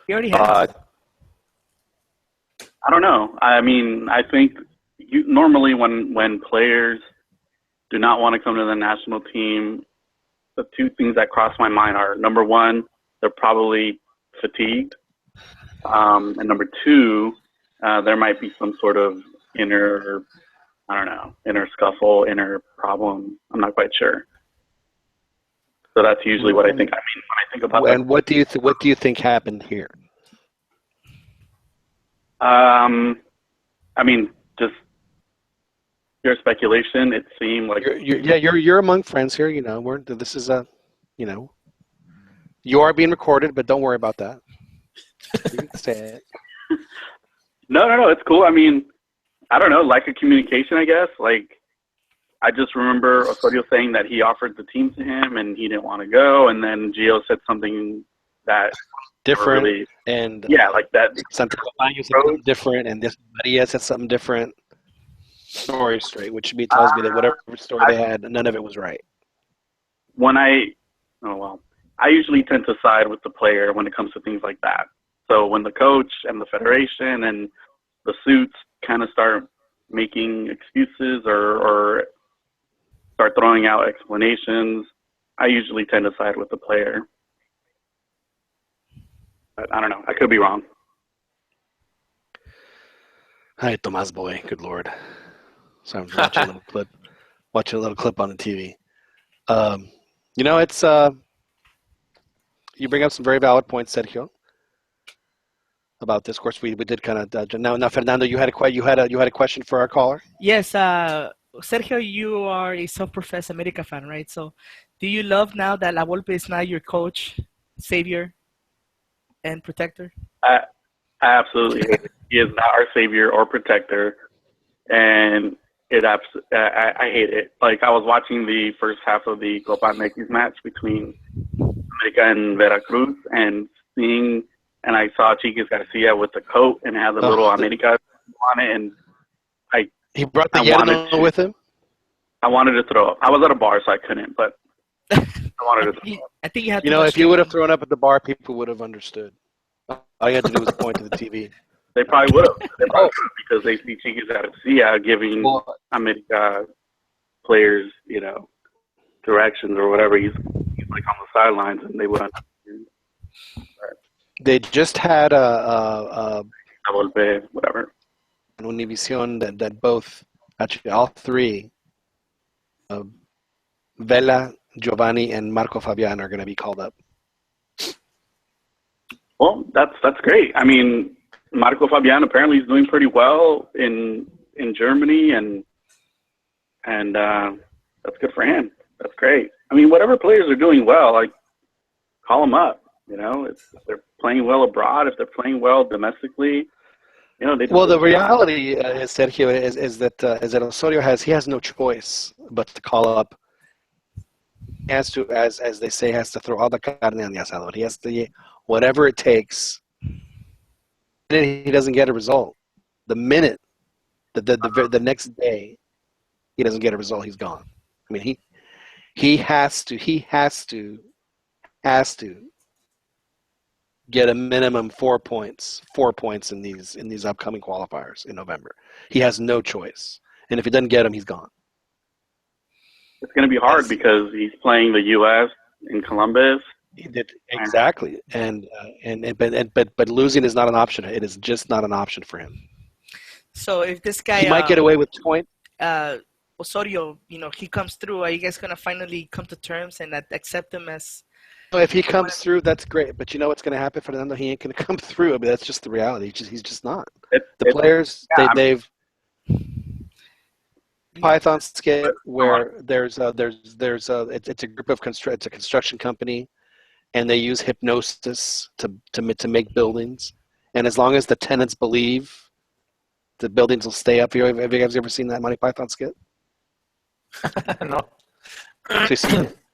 he already has. I don't know. I mean, I think normally when players do not want to come to the national team, the two things that cross my mind are, number one, they're probably fatigued, and number two, there might be some sort of inner scuffle, inner problem. I'm not quite sure. So that's usually what I think. I mean, when I think about and what do you think happened here? I mean, just pure speculation. It seemed like you're among friends here. This is you are being recorded, but don't worry about that. You can say it. No, it's cool. I mean, I don't know, lack of communication, I guess. Like, I just remember Osorio saying that he offered the team to him and he didn't want to go, and then Gio said something that different, really, and like that. Santos said something different, and this Maria said something different. Story straight, which tells me that whatever story they had, none of it was right. I usually tend to side with the player when it comes to things like that. So when the coach and the federation and the suits kind of start making excuses or start throwing out explanations, I usually tend to side with the player. But I don't know. I could be wrong. Hi, Tomas boy. Good Lord. So I'm watching a little clip. Watching a little clip on the TV. It's you bring up some very valid points, Sergio, about this. Of course, we did kind of now. Fernando, you had a question for our caller. Yes, Sergio, you are a self-professed America fan, right? So, do you love now that La Volpe is now your coach, savior, and protector? I absolutely hate it. He is not our savior or protector, and I hate it. Like, I was watching the first half of the Copa MX match between America and Veracruz, and I saw Chiquis Garcia with the coat and had the little America on it, and he brought the yellow with him. I wanted to throw up. I was at a bar, so I couldn't, but I wanted to throw up. I think you had. If you would have thrown up at the bar, people would have understood. All you had to do was point to the TV. They probably would have. Because they see Chiquis Garcia giving America players, directions or whatever. He's like on the sidelines, and they would understand. They just had a whatever. An Univision that both, actually all three, Vela, Giovanni, and Marco Fabian are going to be called up. Well, that's great. I mean, Marco Fabian apparently is doing pretty well in Germany, and that's good for him. That's great. I mean, whatever players are doing well, like, call them up. If they're playing well abroad, if they're playing well domestically, the reality is, Sergio, is that Osorio has no choice but to call up. He has to, as they say, has to throw all the carne on the asado. He has to, whatever it takes. And he doesn't get a result. The minute, the next day, he doesn't get a result, he's gone. I mean, He has to get a minimum 4 points in these upcoming qualifiers in November. He has no choice, and if he doesn't get them, he's gone. It's going to be hard because he's playing the U.S. in Columbus. He did exactly, but losing is not an option. It is just not an option for him. So if this guy, he might get away with point. Osorio, he comes through. Are you guys gonna finally come to terms and accept him as? If he comes through, that's great. But you know what's going to happen, Fernando? He ain't going to come through. I mean, that's just the reality. He's just not. The players, they've Python skit where it's a group of it's a construction company, and they use hypnosis to make buildings. And as long as the tenants believe, the buildings will stay up. Have you guys ever seen that Monty Python skit? No.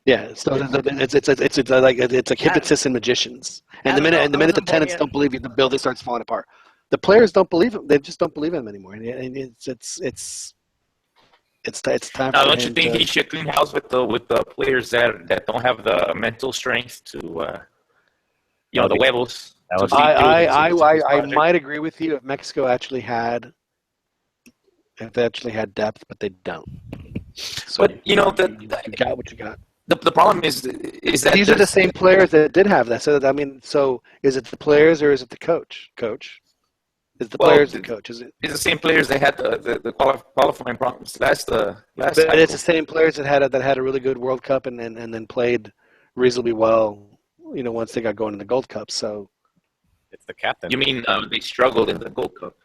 Yeah, so it's like hypnotists and magicians, and the minute the tenants don't believe you, the building starts falling apart. The players don't believe him; they just don't believe him anymore, and it's time. Now, don't you think he should clean house with the players that don't have the mental strength to, the huevos? I might agree with you if Mexico actually had depth, but they don't. So but you got what you got. The problem is that these are the same players that did have that. So is it the players or is it the coach? Coach, is the players the coach? Is it? It's the same players that had the qualifying problems last. But it's the same players that had a really good World Cup and then played reasonably well. Once they got going in the Gold Cup. So it's the captain. You mean they struggled in the Gold Cup?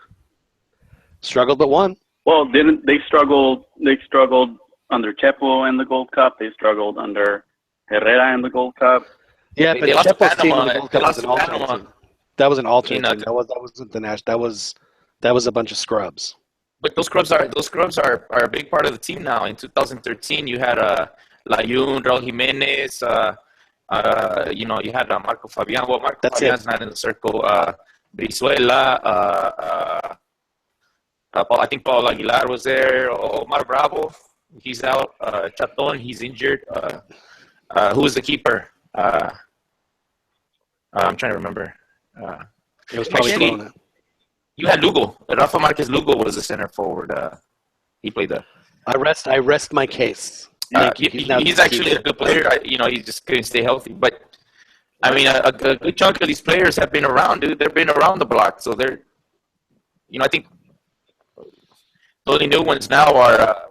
Struggled but won. Well, didn't they struggled? They struggled under Chepo in the Gold Cup. They struggled under Herrera in the Gold Cup. Yeah, but Chepo's team in the Gold Cup was an alternate team. That was an alternate team. That wasn't the national. That was a bunch of scrubs. But those scrubs are a big part of the team now. In 2013, you had Layun, Raul Jimenez. You had Marco Fabian. Well, Marco Fabian's not in the circle. Brizuela. I think Paul Aguilar was there. Omar Bravo. He's out. Chaton, he's injured. Who was the keeper? I'm trying to remember. It was probably Corona. You had Lugo. Rafa Marquez Lugo was the center forward. He played the. I rest my case. He's actually a good player. He just couldn't stay healthy. But I mean, a good chunk of these players have been around, dude. They've been around the block, so they're. I think the only new ones now are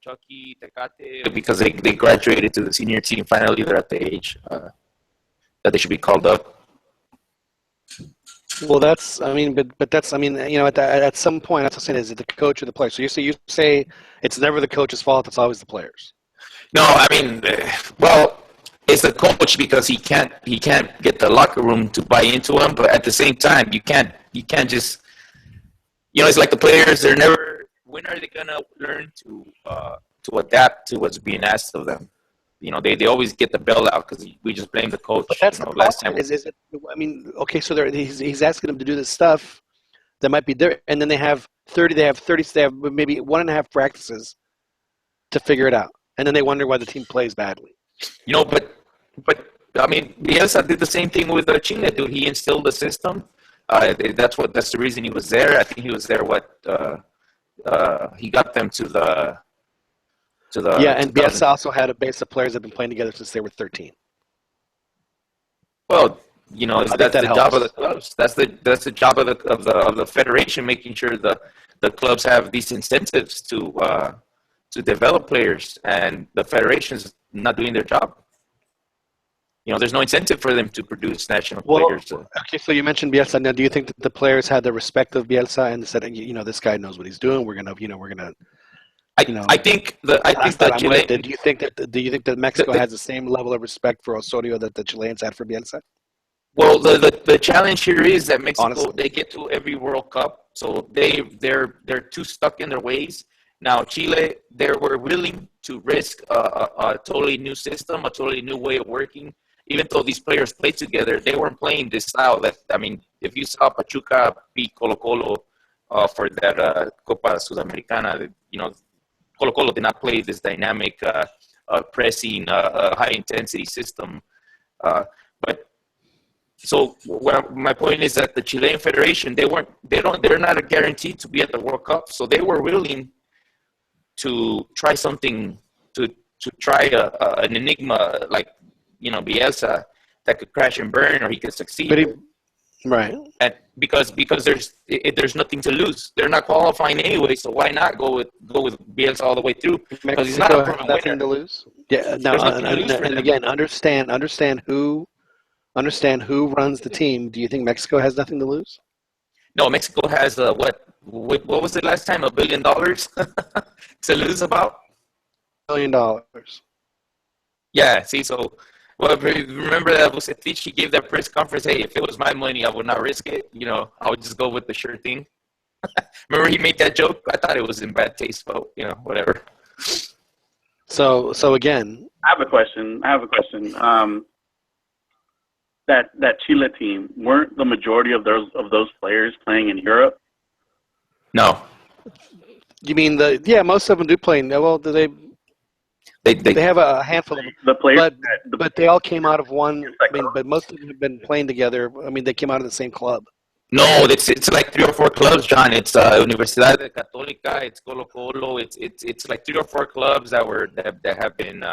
Chucky, Tecate, because they graduated to the senior team. Finally, they're at the age that they should be called up. Well, at some point, that's what I'm saying. Is it the coach or the player? So you say it's never the coach's fault. It's always the players. No, I mean, well, it's the coach because he can't get the locker room to buy into him. But at the same time, you can't just, it's like the players. They're never. When are they gonna learn to adapt to what's being asked of them? They always get the bailout because we just blame the coach. But that's the last time. Okay, so he's asking them to do this stuff that might be there, and then they have 30. They have maybe 1.5 practices to figure it out, and then they wonder why the team plays badly. But I mean, Bielsa did the same thing with Chile, dude. He instilled the system. That's the reason he was there. I think he was there. He got them to the. And Bielsa also had a base of players that have been playing together since they were 13. Well, that's the job of the clubs. That's the job of the federation, making sure the clubs have these incentives to develop players, and the federation's not doing their job. There's no incentive for them to produce national players. Okay, so you mentioned Bielsa. Now, do you think that the players had the respect of Bielsa and said, this guy knows what he's doing? We're gonna. I think that Chile. Do you think that Mexico has the same level of respect for Osorio that the Chileans had for Bielsa? Well, the challenge here is that Mexico, honestly, they get to every World Cup, so they're too stuck in their ways. Now Chile, they were willing to risk a totally new system, a totally new way of working. Even though these players played together, they weren't playing this style. If you saw Pachuca beat Colo-Colo for that Copa Sudamericana, Colo-Colo did not play this dynamic pressing, high intensity system. But so my point is that the Chilean Federation, they're not guaranteed to be at the World Cup, so they were willing to try something, to try an enigma like Bielsa that could crash and burn, or he could succeed. Right. And because there's nothing to lose. They're not qualifying anyway, so why not go with Bielsa all the way through? Because he's not a proven nothing winner. to lose. Yeah. No. And again, understand who runs the team. Do you think Mexico has nothing to lose? No, Mexico has what was it last time? $1 billion to lose about. $1 billion. Yeah. See, so. Well, remember that Vucetich, he gave that press conference, hey, if it was my money, I would not risk it. I would just go with the sure thing. Remember he made that joke? I thought it was in bad taste, but, whatever. So again. I have a question. That Chile team, weren't the majority of those players playing in Europe? No. You mean most of them do play. Well, do they... They have a handful of them, but they all came out of one. But most of them have been playing together. They came out of the same club. No, it's like 3 or 4 clubs, John. It's Universidad Católica, it's Colo Colo. It's like 3 or 4 clubs that have been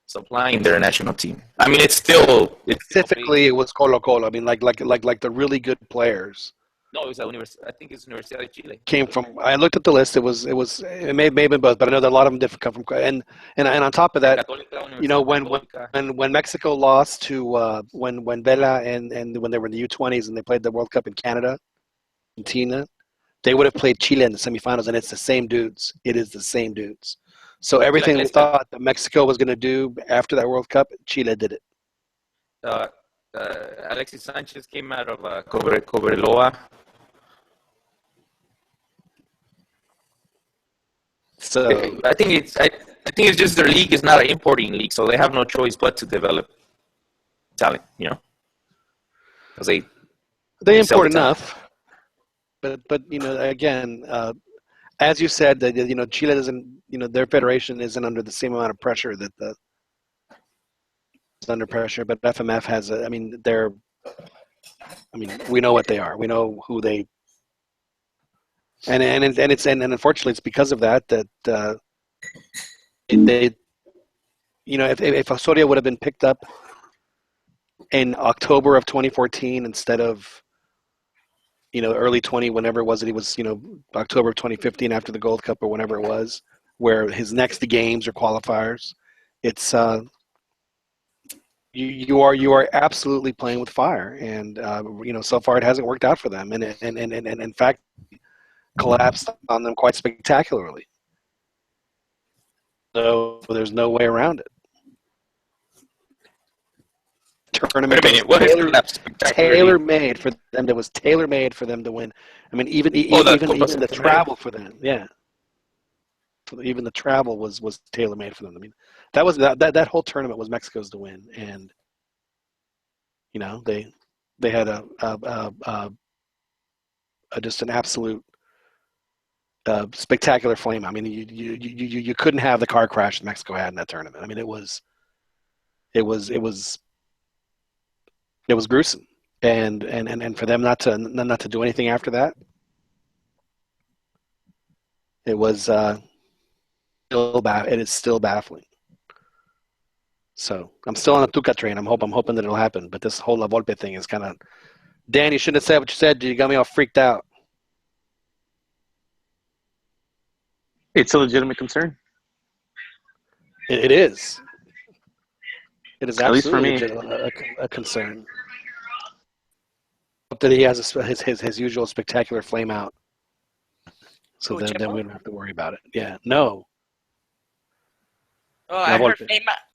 supplying their national team. It's still specifically it was Colo Colo. Like the really good players. No, it was I think it's Universidad of Chile. Came from. I looked at the list. It may have been both, but I know that a lot of them different come from. And on top of that, when Mexico lost to when Vela and when they were in the U20s and they played the World Cup in Canada, Argentina, they would have played Chile in the semifinals, and it's the same dudes. It is the same dudes. So everything we thought that Mexico was going to do after that World Cup, Chile did it. Alexis Sanchez came out of Cobreloa. So I think it's just their league is not an importing league, so they have no choice but to develop talent. Because they import enough, but again, as you said, that Chile doesn't, their federation isn't under the same amount of pressure that is under pressure, but FMF has we know what they are. We know who they. And unfortunately, it's because of that they, if Osorio would have been picked up in October of 2014 instead of, early 20, whenever it was that he was, October of 2015 after the Gold Cup or whenever it was, where his next games or qualifiers, it's you are absolutely playing with fire, and so far it hasn't worked out for them, and in fact. Collapsed on them quite spectacularly. So there's no way around it. Tournament tailor-made for them. It was tailor-made for them to win. Even the travel for them. Yeah. Even the travel was tailor-made for them. That was that whole tournament was Mexico's to win, and they had a just an absolute. Spectacular flame. You couldn't have the car crash that Mexico had in that tournament. It was gruesome, and for them not to do anything after that, it was it is still baffling. So I'm still on the Tuca train. I'm hoping that it'll happen, but this whole La Volpe thing is kind of. Dan, you shouldn't have said what you said. You got me all freaked out. It's a legitimate concern. It is. It is absolutely at least for me. A concern. That he has his usual spectacular flame out, so then we don't have to worry about it. Yeah, no. Oh, I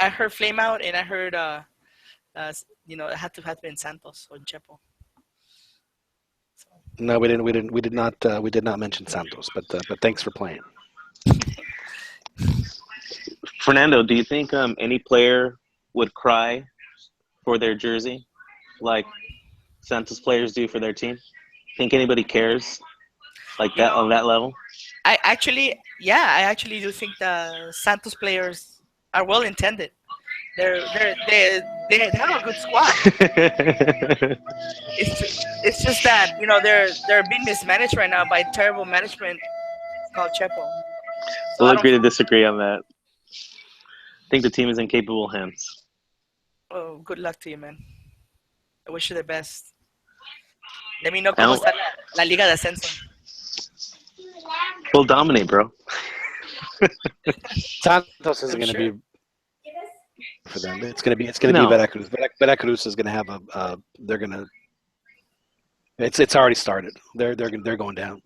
heard flame out, and I heard it had to have been Santos or Chepo. So. No, we did not mention Santos, but thanks for playing. Fernando, do you think any player would cry for their jersey like Santos players do for their team? Think anybody cares like that on that level? I actually do think the Santos players are well intended. They have a good squad. It's just that they're being mismanaged right now by terrible management called Chepo. So We'll I don't. agree to disagree on that. I think the team is in capable hands. Oh, good luck to you, man. I wish you the best. Let me know I cómo don't- está la Liga de Ascenso. We'll dominate, bro. Santos isn't I'm going to sure. be for them. It's going to be No. Veracruz. Veracruz is going to have a. They're going to. It's already started. They're going down.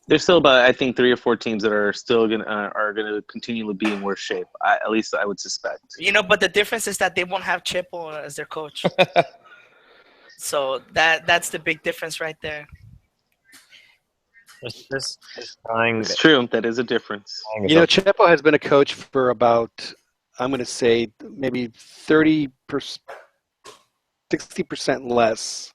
There's still about, I think, 3 or 4 teams that are still gonna continually be in worse shape. At least I would suspect. But the difference is that they won't have Chepo as their coach. So that's the big difference right there. Just trying. It's true. That is a difference. You know, Chepo has been a coach for about, I'm going to say, maybe 30%, 60% less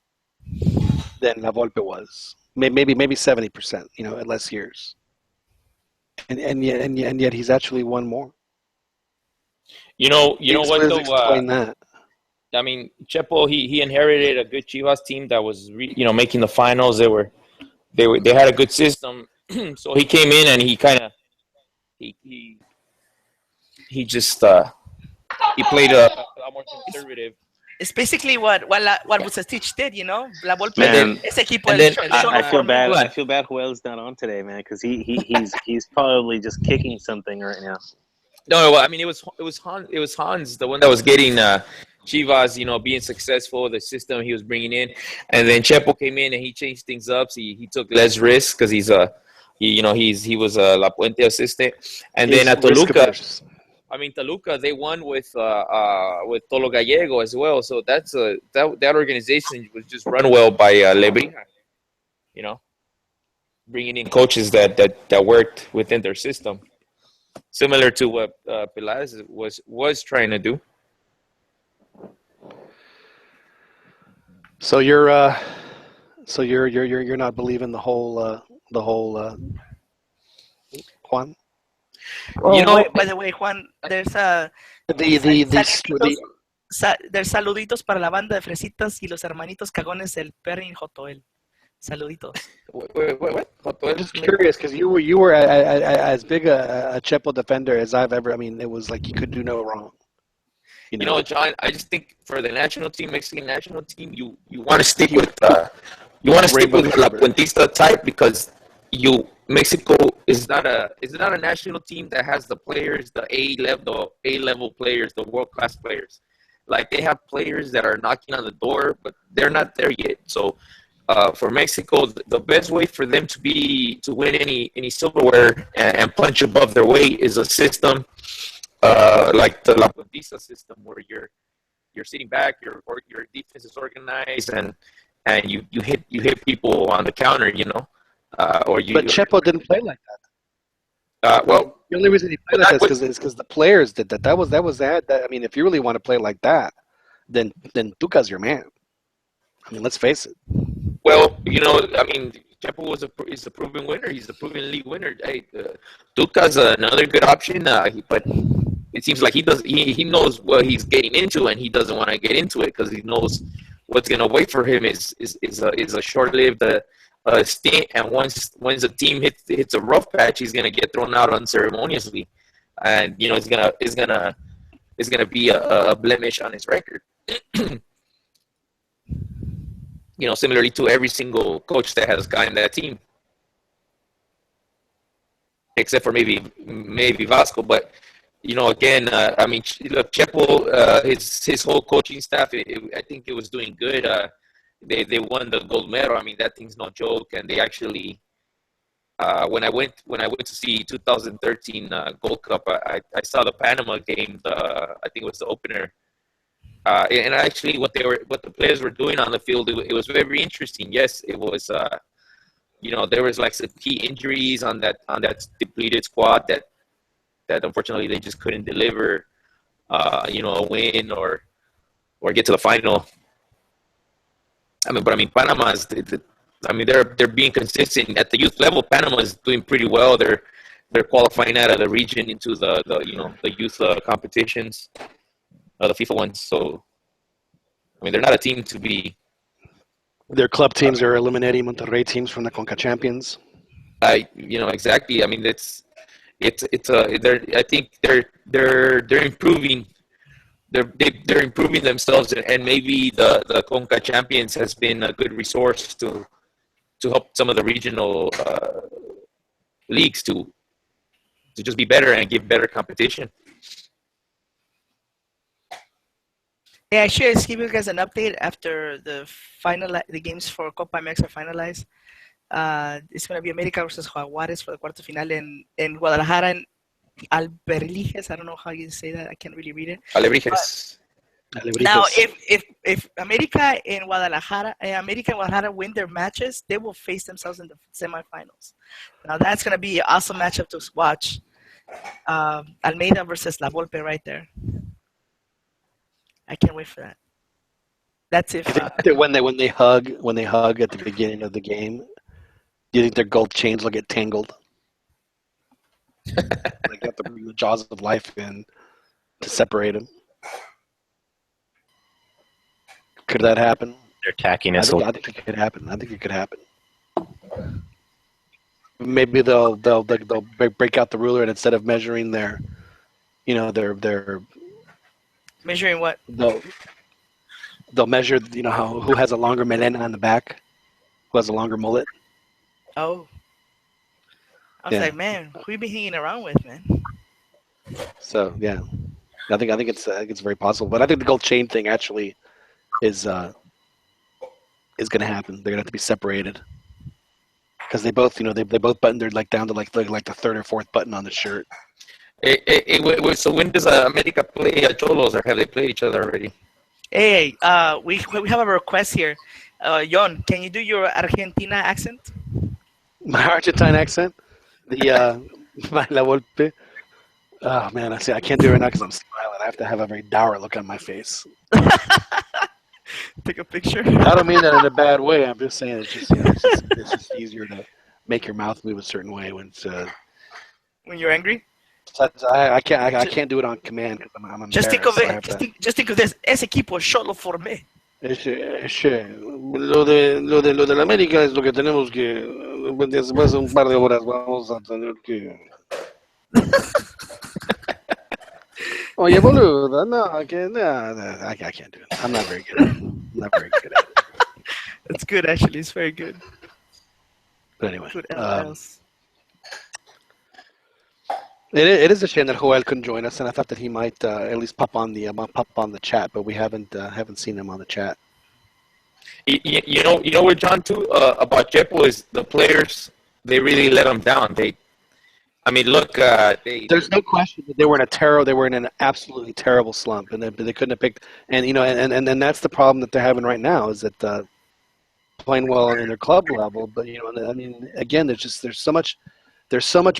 than La Volpe was. Maybe 70%. At less years. And yet he's actually won more. You know what Please though? explain that. I mean, Chepo, he inherited a good Chivas team that was making the finals. They had a good system, so he came in and he kind of he just he played a more conservative. It's basically what Vucetich did, La Volpe, Man, ese equipo and then- I feel bad. Hold on. I feel bad. Joel's not on today, man, because he's probably just kicking something right now. No, I mean it was Hans, the one that was getting Chivas, being successful, the system he was bringing in, and then Chepo came in and he changed things up. So he took less risks because he was a La Puente assistant, and then at Toluca, Toluca they won with Tolo Gallego as well. So that organization was just run well by Lebrija, bringing in coaches that worked within their system. Similar to what Peláez was trying to do. So you're not believing the whole Juan? By the way, Juan, there's there's saluditos para la banda de fresitas y los hermanitos cagones del Perrin Jotoel. Saluditos. What? I'm just curious because you were as big a Chepo defender as I've ever. I mean, it was like you could do no wrong. John, I just think for the national team, Mexican national team, you want to stick with the La Puentista type because Mexico is not a national team that has the players, the A level players, the world class players. Like they have players that are knocking on the door, but they're not there yet. So. For Mexico, the best way for them to win any silverware and punch above their weight is a system like the La Puentista system, where you're sitting back, your defense is organized, and you hit people on the counter, But Chepo didn't play like that. Well, the only reason he played like that is because the players did that. That was that. I mean, if you really want to play like that, then Tuca's your man. I mean, let's face it. Well, Chepo is a proven winner. He's a proven league winner. Hey, Tuca's another good option, but it seems like he knows what he's getting into, and he doesn't want to get into it because he knows what's going to wait for him is a short-lived stint. And once a team hits a rough patch, he's going to get thrown out unceremoniously, and it's gonna be a blemish on his record. Similarly to every single coach that has gotten that team, except for maybe Vasco. But again, look, Chepo, his whole coaching staff, I think it was doing good. They won the gold medal. I mean, that thing's no joke. And they actually, when I went to see 2013 Gold Cup, I saw the Panama game. I think it was the opener. And actually, what the players were doing on the field, it was very interesting. Yes, it was. There was like some key injuries on that depleted squad that unfortunately they just couldn't deliver. A win or get to the final. Panama's. They're being consistent at the youth level. Panama is doing pretty well. They're they're qualifying out of the region into the youth competitions, the FIFA ones. So I mean, they're not a team to be. Their club teams are eliminating Monterrey teams from the Conca Champions. Exactly. I mean, I think they're improving. They're improving themselves, and maybe the Conca Champions has been a good resource to help some of the regional leagues to just be better and give better competition. Yeah, I should give you guys an update after the games for Copa MX are finalized. It's going to be America versus Jaguares for the quarter final in Guadalajara and Alberliges. I don't know how you say that. I can't really read it. Alebrijes. Now, if America and Guadalajara win their matches, they will face themselves in the semifinals. Now that's going to be an awesome matchup to watch. Almeida versus La Volpe right there. I can't wait for that. That's if when they hug at the beginning of the game, do you think their gold chains will get tangled? Like you have to bring the jaws of life in to separate them. Could that happen? They're attacking us. I think it could happen. I think it could happen. Maybe they'll break out the ruler, and instead of measuring their measuring what? They'll measure who has a longer melena on the back, who has a longer mullet. Oh. I was like, man, who you been hanging around with, man? So yeah, I think it's very possible. But I think the gold chain thing actually is going to happen. They're going to have to be separated because they both buttoned their down to like the third or fourth button on the shirt. So when does America play Cholos, or have they played each other already? Hey, we have a request here. Jon, can you do your Argentina accent? My Argentine accent? My La Volpe? Oh, man, I can't do it right now because I'm smiling. I have to have a very dour look on my face. Take a picture. I don't mean that in a bad way. I'm just saying it's just easier to make your mouth move a certain way when you're angry. I can't do it on command because I'm embarrassed. Just think of this. Ese equipo yo lo formé. Lo de la América es lo que tenemos que después de un par de horas vamos a tener que. Oye, boludo, I can't do it. I'm not very good at it. That's good, actually. It's very good. But anyway, it is a shame that Joel couldn't join us, and I thought that he might at least pop on the chat, but we haven't seen him on the chat. You know what, John, too, about Jepo is the players. They really let him down. Look. There's no question that they were in an absolutely terrible slump, and they couldn't have picked. And and that's the problem that they're having right now is that playing well in their club level, but again, there's so much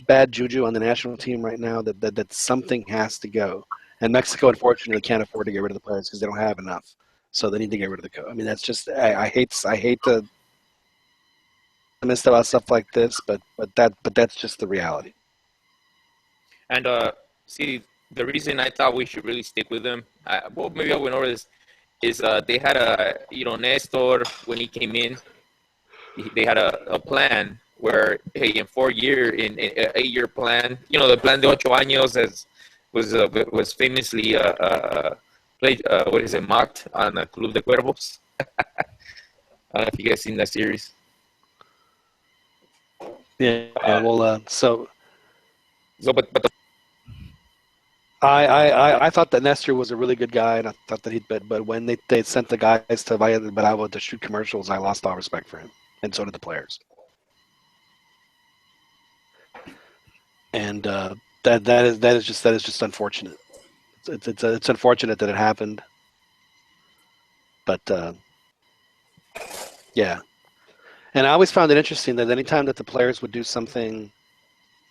bad juju on the national team right now that something has to go. And Mexico, unfortunately, can't afford to get rid of the players because they don't have enough. So they need to get rid of the coach. That's just I hate to miss about stuff like this, but that's just the reality. And see, the reason I thought we should really stick with them, maybe I went over this, is they had Nestor, when he came in, they had a plan where, hey, in 8-year plan, the plan de 8 años was famously played, mocked on the Club de Cuervos. I don't know if you guys seen that series. Yeah, well, but I thought that Nestor was a really good guy, and I thought that but when they sent the guys to Valladolid to shoot commercials, I lost all respect for him, and so did the players. And that is just unfortunate. It's unfortunate that it happened, but yeah. And I always found it interesting that anytime that the players would do something,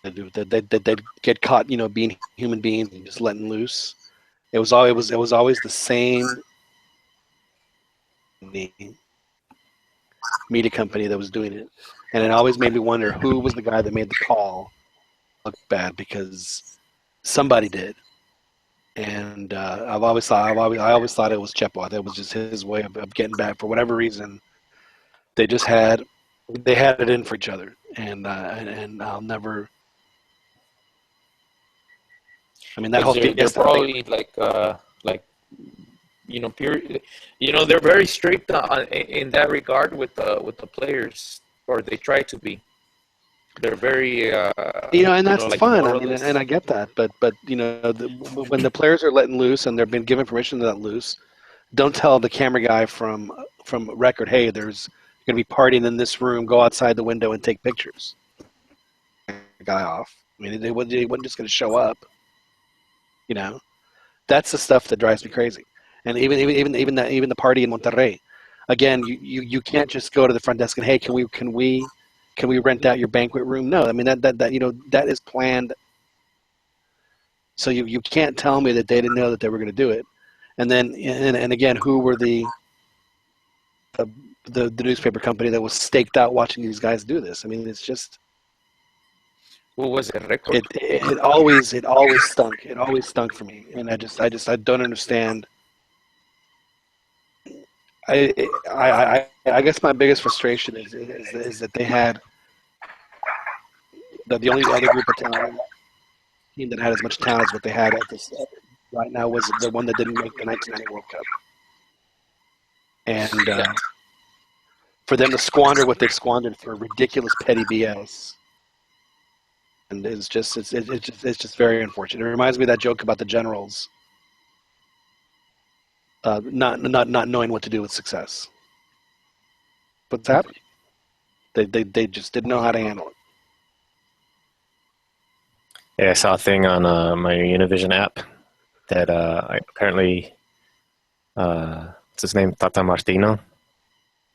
they'd get caught, being human beings and just letting loose. It was always the same media company that was doing it, and it always made me wonder who was the guy that made the call look bad because somebody did. And I always thought it was Chepo. I thought it was just his way of getting back for whatever reason. They had it in for each other, and I'll never. I mean, that whole they're probably like pure. They're very strict in that regard with the players, or they try to be. They're very and that's like fun. I mean, moralists. and I get that, but when the players are letting loose and they've been given permission to let loose, don't tell the camera guy from record, hey, there's going to be partying in this room. Go outside the window and take pictures. The guy off. I mean, they wasn't just going to show up. That's the stuff that drives me crazy. And even the party in Monterrey, again, you can't just go to the front desk and, hey, can we rent out your banquet room? No, I mean that is planned. So you can't tell me that they didn't know that they were going to do it. And then and again, who were the newspaper company that was staked out watching these guys do this? I mean, it's just. What was it? Record? It always stunk. It always stunk for me, and I don't understand. I guess my biggest frustration is that they had the only other group of talent team that had as much talent as what they had at this right now was the one that didn't make the 1990 World Cup, and for them to squander what they've squandered for ridiculous petty BS. And it's just very unfortunate. It reminds me of that joke about the generals not knowing what to do with success. What's happening? They just didn't know how to handle it. Yeah, I saw a thing on my Univision app that apparently, what's his name, Tata Martino,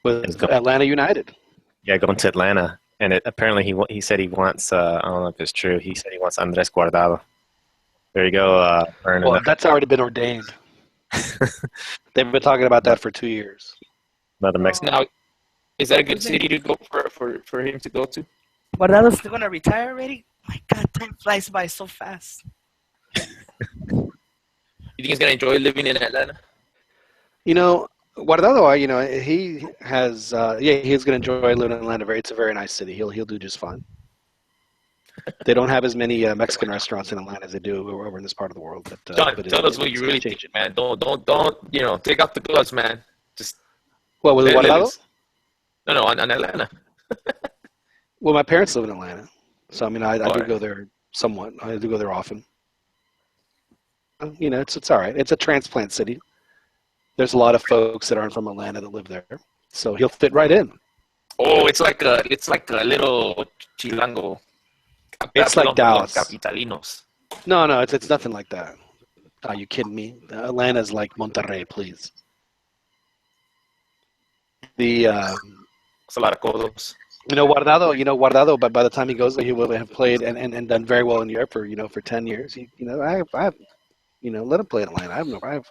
with Atlanta United. Yeah, going to Atlanta. And apparently he said he wants, I don't know if it's true, he said he wants Andres Guardado. There you go. Well, that's already been ordained. They've been talking about that for 2 years. Another Mexican. Now, is that a good city to go for him to go to? Guardado's going to retire already? My God, time flies by so fast. You think he's going to enjoy living in Atlanta? Guardado, he has, he's going to enjoy living in Atlanta. It's a very nice city. He'll do just fine. They don't have as many Mexican restaurants in Atlanta as they do over in this part of the world. But, John, tell us what you really think, man. Don't take off the gloves, man. Just what with Guardado? No, on Atlanta. Well, my parents live in Atlanta, so I mean, I do go there somewhat. I do go there often. It's all right. It's a transplant city. There's a lot of folks that aren't from Atlanta that live there, so he'll fit right in. Oh, it's like a little chilango. It's like Dallas. Capitalinos. No, it's nothing like that. Are you kidding me? Atlanta's like Monterrey, please. It's a lot of codos. Guardado, but by the time he goes there, he will have played and done very well in Europe for 10 years. Let him play in Atlanta.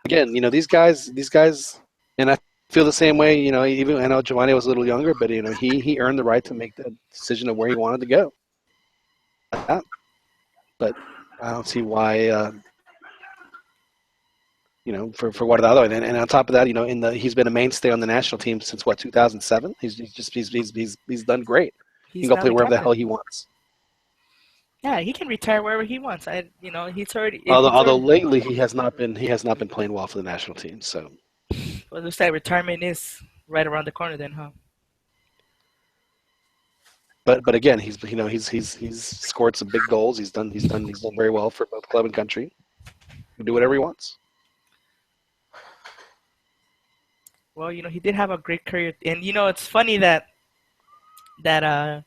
Again, these guys, and I feel the same way. Even I know Giovanni was a little younger, but he earned the right to make the decision of where he wanted to go. But I don't see why. For Guardado, and on top of that, he's been a mainstay on the national team since 2007. He's done great. He can go play wherever the hell he wants. Yeah, he can retire wherever he wants. He's already. Although lately he has not been playing well for the national team. So. Well, it looks like retirement is right around the corner, then, huh? But again, he's scored some big goals. He's done very well for both club and country. He can do whatever he wants. Well, he did have a great career, and it's funny that Guardado's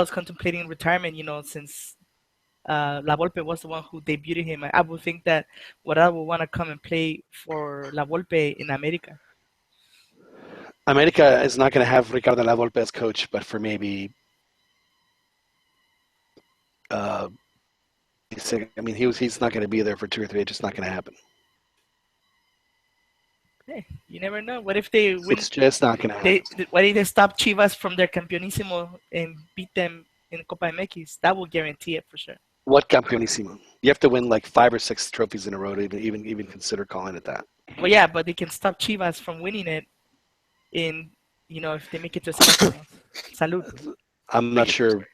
contemplating retirement. Since La Volpe was the one who debuted him, I would think that Guardado would want to come and play for La Volpe in America. America is not going to have Ricardo La Volpe as coach, but for maybe. He's not going to be there for 2 or 3. It's just not going to happen. Hey, you never know. What if they win? It's just not going to happen. What if they stop Chivas from their Campeonísimo and beat them in Copa MX. That will guarantee it for sure. What campeonísimo? You have to win like 5 or 6 trophies in a row to even consider calling it that. Well, yeah, but they can stop Chivas from winning it if they make it to semifinals. Salud. I'm not sure.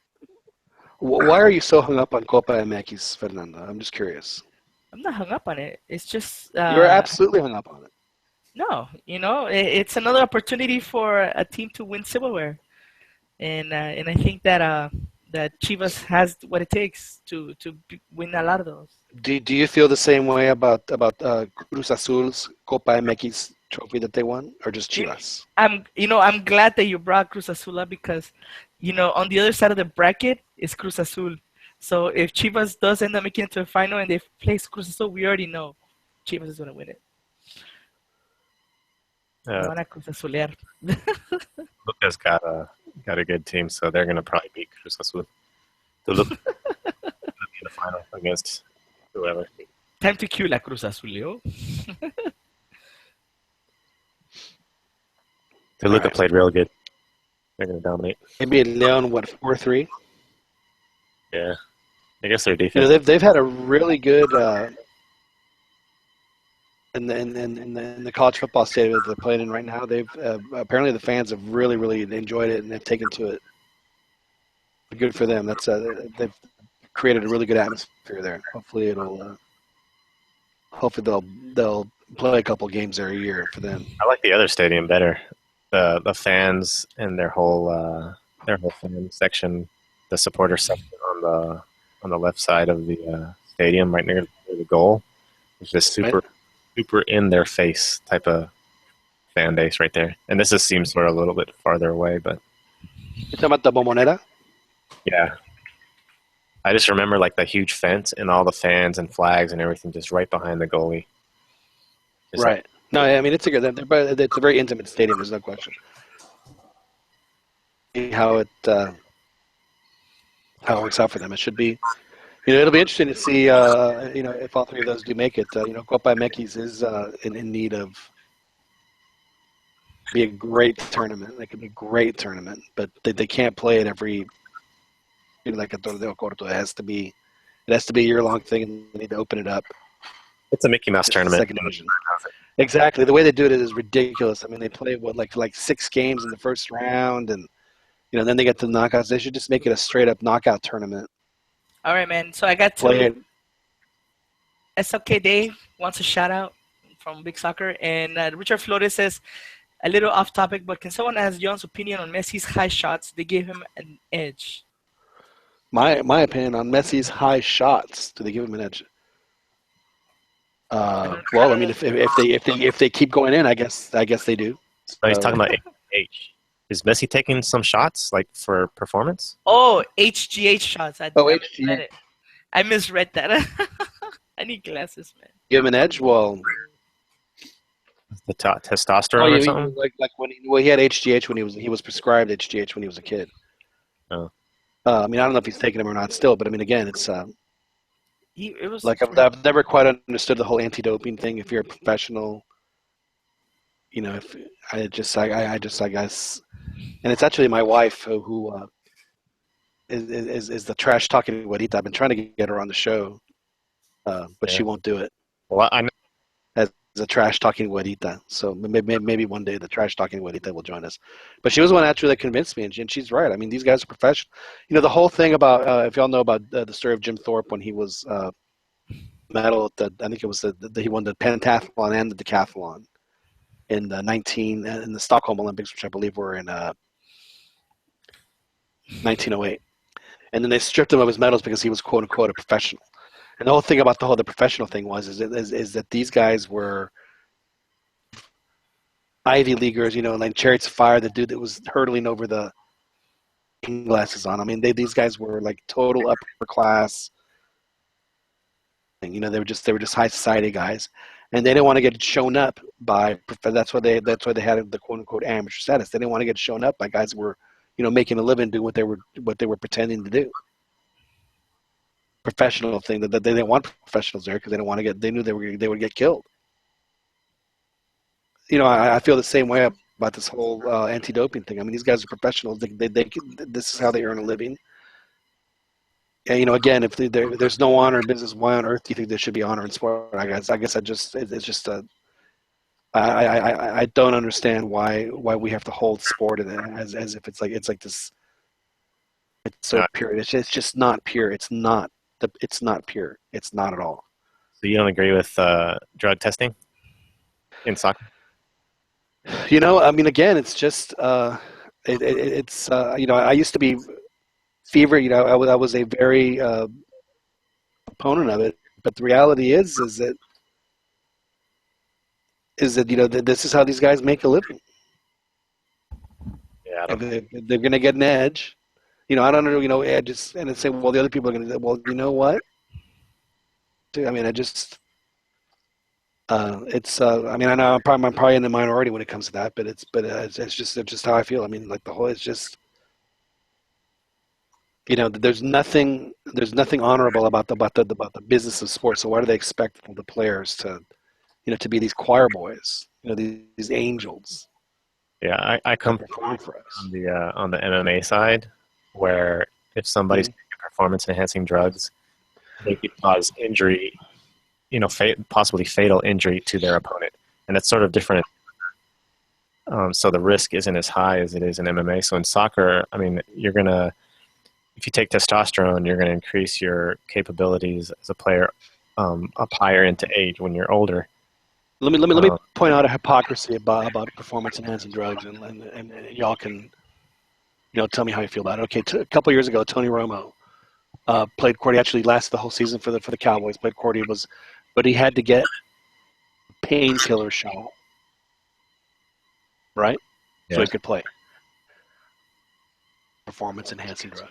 Why are you so hung up on Copa MX, Fernando? I'm just curious. I'm not hung up on it. It's just You're absolutely hung up on it. No, it's another opportunity for a team to win silverware, and I think that Chivas has what it takes to win a lot of those. Do you feel the same way about Cruz Azul's Copa MX trophy that they won, or just Chivas? I'm glad that you brought Cruz Azul up because, on the other side of the bracket is Cruz Azul. So if Chivas does end up making it to the final and they place Cruz Azul, we already know Chivas is going to win it. Van a Cruz Azulear. Lucas got a good team, so they're gonna probably beat Cruz Azul. To look in the final against whoever. Time to cue la Cruz Azul, yo. Toluca played real good. They're gonna dominate. Maybe Leon, 4-3? Yeah, I guess their defense. They've had a really good in the college football stadium that they're playing in right now. They've apparently the fans have really enjoyed it and they've taken to it. Good for them. That's they've created a really good atmosphere there. Hopefully they'll play a couple games there a year for them. I like the other stadium better. The fans and their whole fan section, the supporter section on the left side of the stadium, right near the goal, is just super in their face type of fan base right there. And this just seems sort of a little bit farther away, but you talking about the Bombonera? Yeah. I just remember like the huge fence and all the fans and flags and everything just right behind the goalie. Just right. No, I mean it's a very intimate stadium. There's no question. How it works out for them. It should be. It'll be interesting to see. If all three of those do make it. Copa MX is in need of be a great tournament. It could be a great tournament, but they can't play it every. Like a torneo corto. It has to be a year-long thing, and they need to open it up. It's a Mickey Mouse tournament. Second division. Exactly. The way they do it is ridiculous. I mean, they play like 6 games in the first round, and then they get to the knockouts. They should just make it a straight-up knockout tournament. All right, man. So I got to SLK Dave wants a shout-out from Big Soccer, and Richard Flores says, a little off-topic, but can someone ask John's opinion on Messi's high shots? They gave him an edge. My opinion on Messi's high shots. Do they give him an edge? Well, I mean, if they keep going in, I guess they do. So he's talking about H. Is Messi taking some shots like for performance? Oh, HGH shots. HGH. I misread that. I need glasses, man. Give him an edge. Well, the testosterone or something. Like when he had HGH when he was prescribed HGH when he was a kid. Oh. I mean, I don't know if he's taking them or not still, but I mean, again, it's it was like I've never quite understood the whole anti-doping thing. If you're a professional, if I guess, and it's actually my wife who is the trash talking güerita. I've been trying to get her on the show, but she won't do it. Well, I know. As a trash talking güerita, so maybe one day the trash talking güerita will join us. But she was one actually that convinced me, and she's right. I mean, these guys are professional. The whole thing about if y'all know about the story of Jim Thorpe when he was medal at I think it was he won the pentathlon and the decathlon in the Stockholm Olympics, which I believe were in 1908, and then they stripped him of his medals because he was quote unquote a professional. And the whole thing about the professional thing is that these guys were Ivy Leaguers, like Chariots of Fire, the dude that was hurdling over the glasses on. I mean, these guys were like total upper class. They were just high society guys, and they didn't want to get shown up by. That's why they had the quote unquote amateur status. They didn't want to get shown up by guys that were, making a living doing what they were pretending to do. Professional thing that they didn't want professionals there because they knew they would get killed. I feel the same way about this whole anti-doping thing. I mean, these guys are professionals. They this is how they earn a living. again, if there's no honor in business, why on earth do you think there should be honor in sport? I guess it's just I don't understand why we have to hold sport as if it's like this. It's so pure. It's just not pure. It's not pure. It's not at all. So you don't agree with drug testing in soccer? I mean, again, it's just it's I used to be fever. I was a very opponent of it, but the reality is that this is how these guys make a living. Yeah, they're going to get an edge. I don't know. And say, well, the other people are going to. Well, you know what? I mean, it's. I mean, I know I'm probably in the minority when it comes to that, but it's just how I feel. I mean, like the whole. It's just. There's nothing honorable about the business of sports. So why do they expect the players to be these choir boys? These angels. Yeah, I come from on the MMA side, where if somebody's taking performance enhancing drugs, they could cause injury, possibly fatal injury to their opponent, and that's sort of different. So the risk isn't as high as it is in MMA. So in soccer, I mean, if you take testosterone, you're gonna increase your capabilities as a player up higher into age when you're older. Let me point out a hypocrisy about performance enhancing drugs, and y'all can tell me how you feel about it. Okay, a couple years ago, Tony Romo played court. He actually lasted the whole season for the Cowboys. Played court. But he had to get painkiller shot, right? Yeah. So he could play. Performance enhancing drug.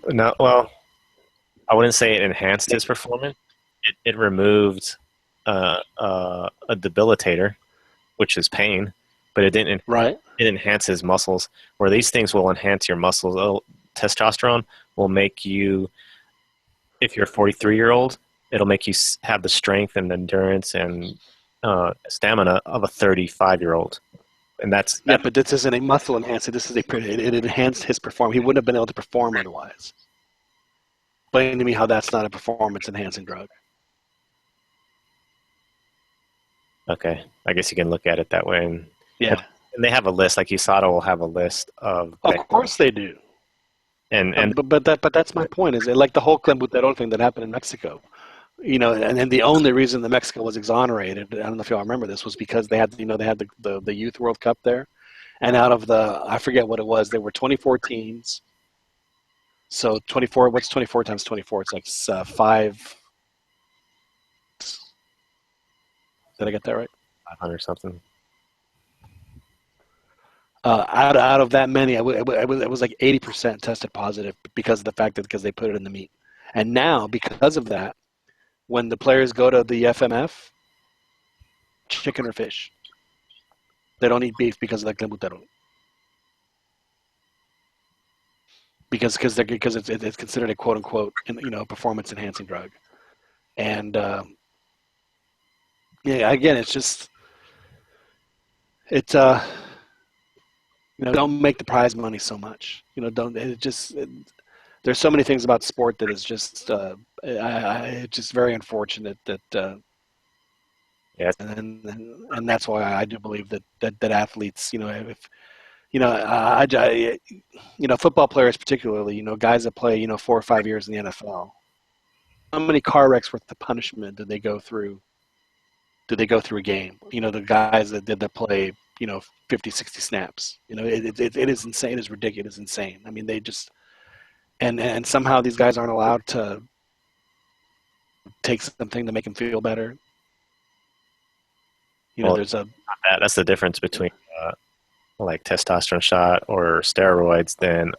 No, well, I wouldn't say it enhanced his performance. It removed a debilitator, which is pain, but it didn't. Right. It enhances his muscles. Where these things will enhance your muscles. Testosterone will make you, if you're a 43-year-old, it'll make you have the strength and endurance and stamina of a 35-year-old. And that's but this isn't a muscle enhancer. This is it enhanced his performance. He wouldn't have been able to perform otherwise. Explain to me how that's not a performance enhancing drug. Okay, I guess you can look at it that way. And and they have a list. Like USADA will have a list of. Of course they do. But that's my point. Is it like the whole clenbuterol thing that happened in Mexico? And the only reason that Mexico was exonerated, I don't know if y'all remember this, was because they had the Youth World Cup there, and out of I forget what it was, there were 24 teams. So 24, what's 24 times 24? It's like 5. Did I get that right? 500 something. Out of that many, it was like 80% tested positive because of the fact that they put it in the meat. And now, because of that, when the players go to the FMF, chicken or fish, they don't eat beef because of the clenbuterol. Because it's considered a quote unquote performance enhancing drug, and again, it's just don't make the prize money so much. There's so many things about sport that is just it's just very unfortunate that yes, and that's why I do believe that athletes, if football players particularly, guys that play 4 or 5 years in the NFL, how many car wrecks worth of punishment did they go through? Did they go through a game? The guys that play 50, 60 snaps. It is insane. It is ridiculous. It's insane. I mean, they just and somehow these guys aren't allowed to take something to make them feel better. There's that's the difference between like testosterone shot or steroids than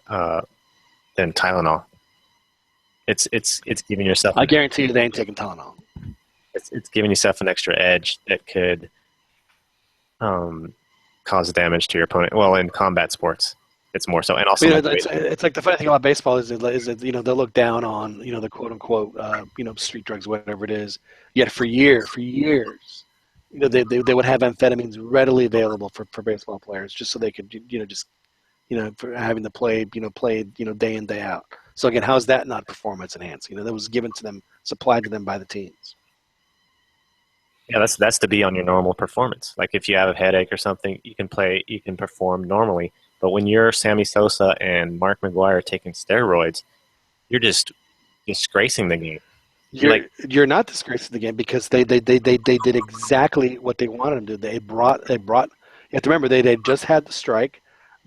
Tylenol. It's giving yourself. I guarantee you, they ain't taking Tylenol. It's giving yourself an extra edge that could cause damage to your opponent. Well, in combat sports, it's more so, and also it's like the funny thing about baseball is that they'll look down on the quote unquote street drugs, whatever it is. Yet for years, they would have amphetamines readily available for baseball players just so they could just for having to play day in, day out. So again, how is that not performance enhancing? That was given to them, supplied to them by the teams. Yeah, that's to be on your normal performance. Like if you have a headache or something, you can perform normally. But when you're Sammy Sosa and Mark McGwire taking steroids, you're just disgracing the game. You're not disgracing the game because they did exactly what they wanted them to do. They brought. You have to remember they just had the strike.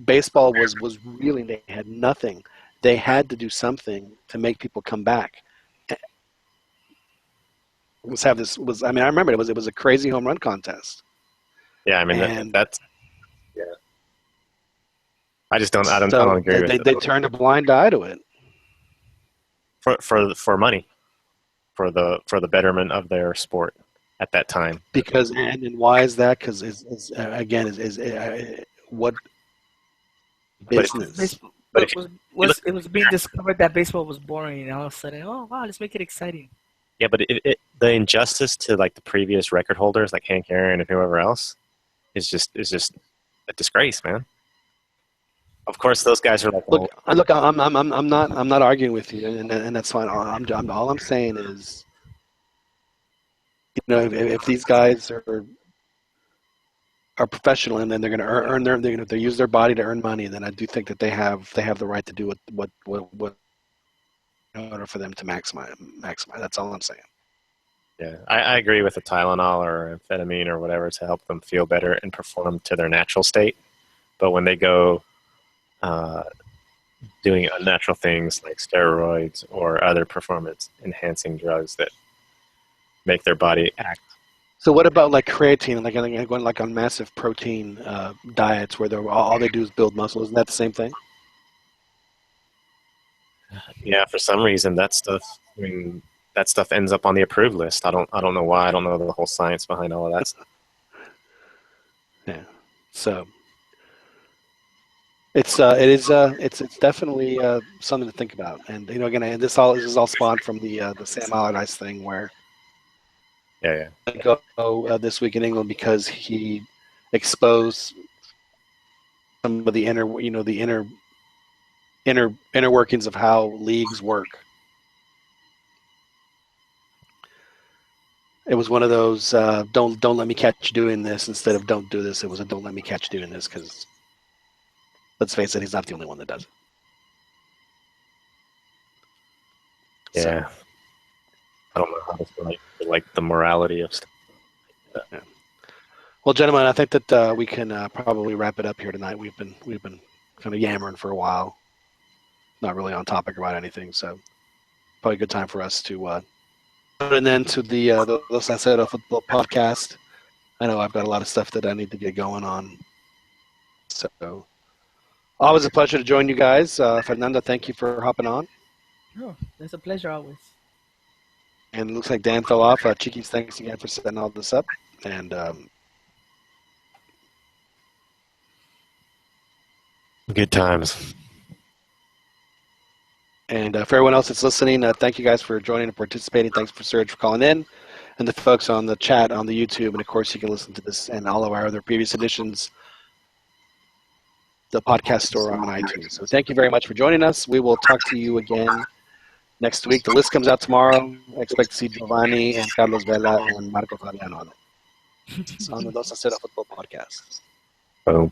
Baseball was reeling. They had nothing. They had to do something to make people come back. I remember it was a crazy home run contest. Yeah, I mean that's yeah. I don't agree with it. They turned a blind eye to it. For money, for the betterment of their sport at that time. Because and why is that? Because what business? It was being discovered that baseball was boring, and all of a sudden, oh wow, let's make it exciting. Yeah, but the injustice to like the previous record holders, like Hank Aaron and whoever else, is just a disgrace, man. Of course, those guys are like. Look, I'm not arguing with you, and that's fine. All I'm saying is, if these guys are professional and then they're going to earn they use their body to earn money, then I do think that they have the right to do what in order for them to maximize. That's all I'm saying. Yeah, I agree with the Tylenol or amphetamine or whatever to help them feel better and perform to their natural state. But when they go doing unnatural things like steroids or other performance-enhancing drugs that make their body act. So what about like creatine, like going like on massive protein diets where all they do is build muscle? Isn't that the same thing? Yeah, for some reason that stuff ends up on the approved list. I don't know why. I don't know the whole science behind all of that stuff. Yeah. So it's definitely something to think about. And again, this is all spawned from the Sam Allardyce thing where yeah. Go this week in England because he exposed some of the inner workings of how leagues work. It was one of those don't let me catch you doing this instead of don't do this. It was a don't let me catch you doing this because let's face it, he's not the only one that does it. Yeah. So, I don't know how to feel like the morality of stuff. Yeah. Well, gentlemen, I think that we can probably wrap it up here tonight. We've been kind of yammering for a while, not really on topic about anything. So probably a good time for us to put an end to the Los Aceros Football Podcast. I know I've got a lot of stuff that I need to get going on. So always a pleasure to join you guys. Fernando, thank you for hopping on. Oh, it's a pleasure always. And it looks like Dan fell off. Chiquis, thanks again for setting all this up. And good times. And for everyone else that's listening, thank you guys for joining and participating. Thanks for Serge for calling in. And the folks on the chat on the YouTube. And, of course, you can listen to this and all of our other previous editions, the podcast store on iTunes. So thank you very much for joining us. We will talk to you again next week. The list comes out tomorrow. I expect to see Giovanni and Carlos Vela and Marco Fabiano on it. It's on the Los Aceros Football Podcast. Boom.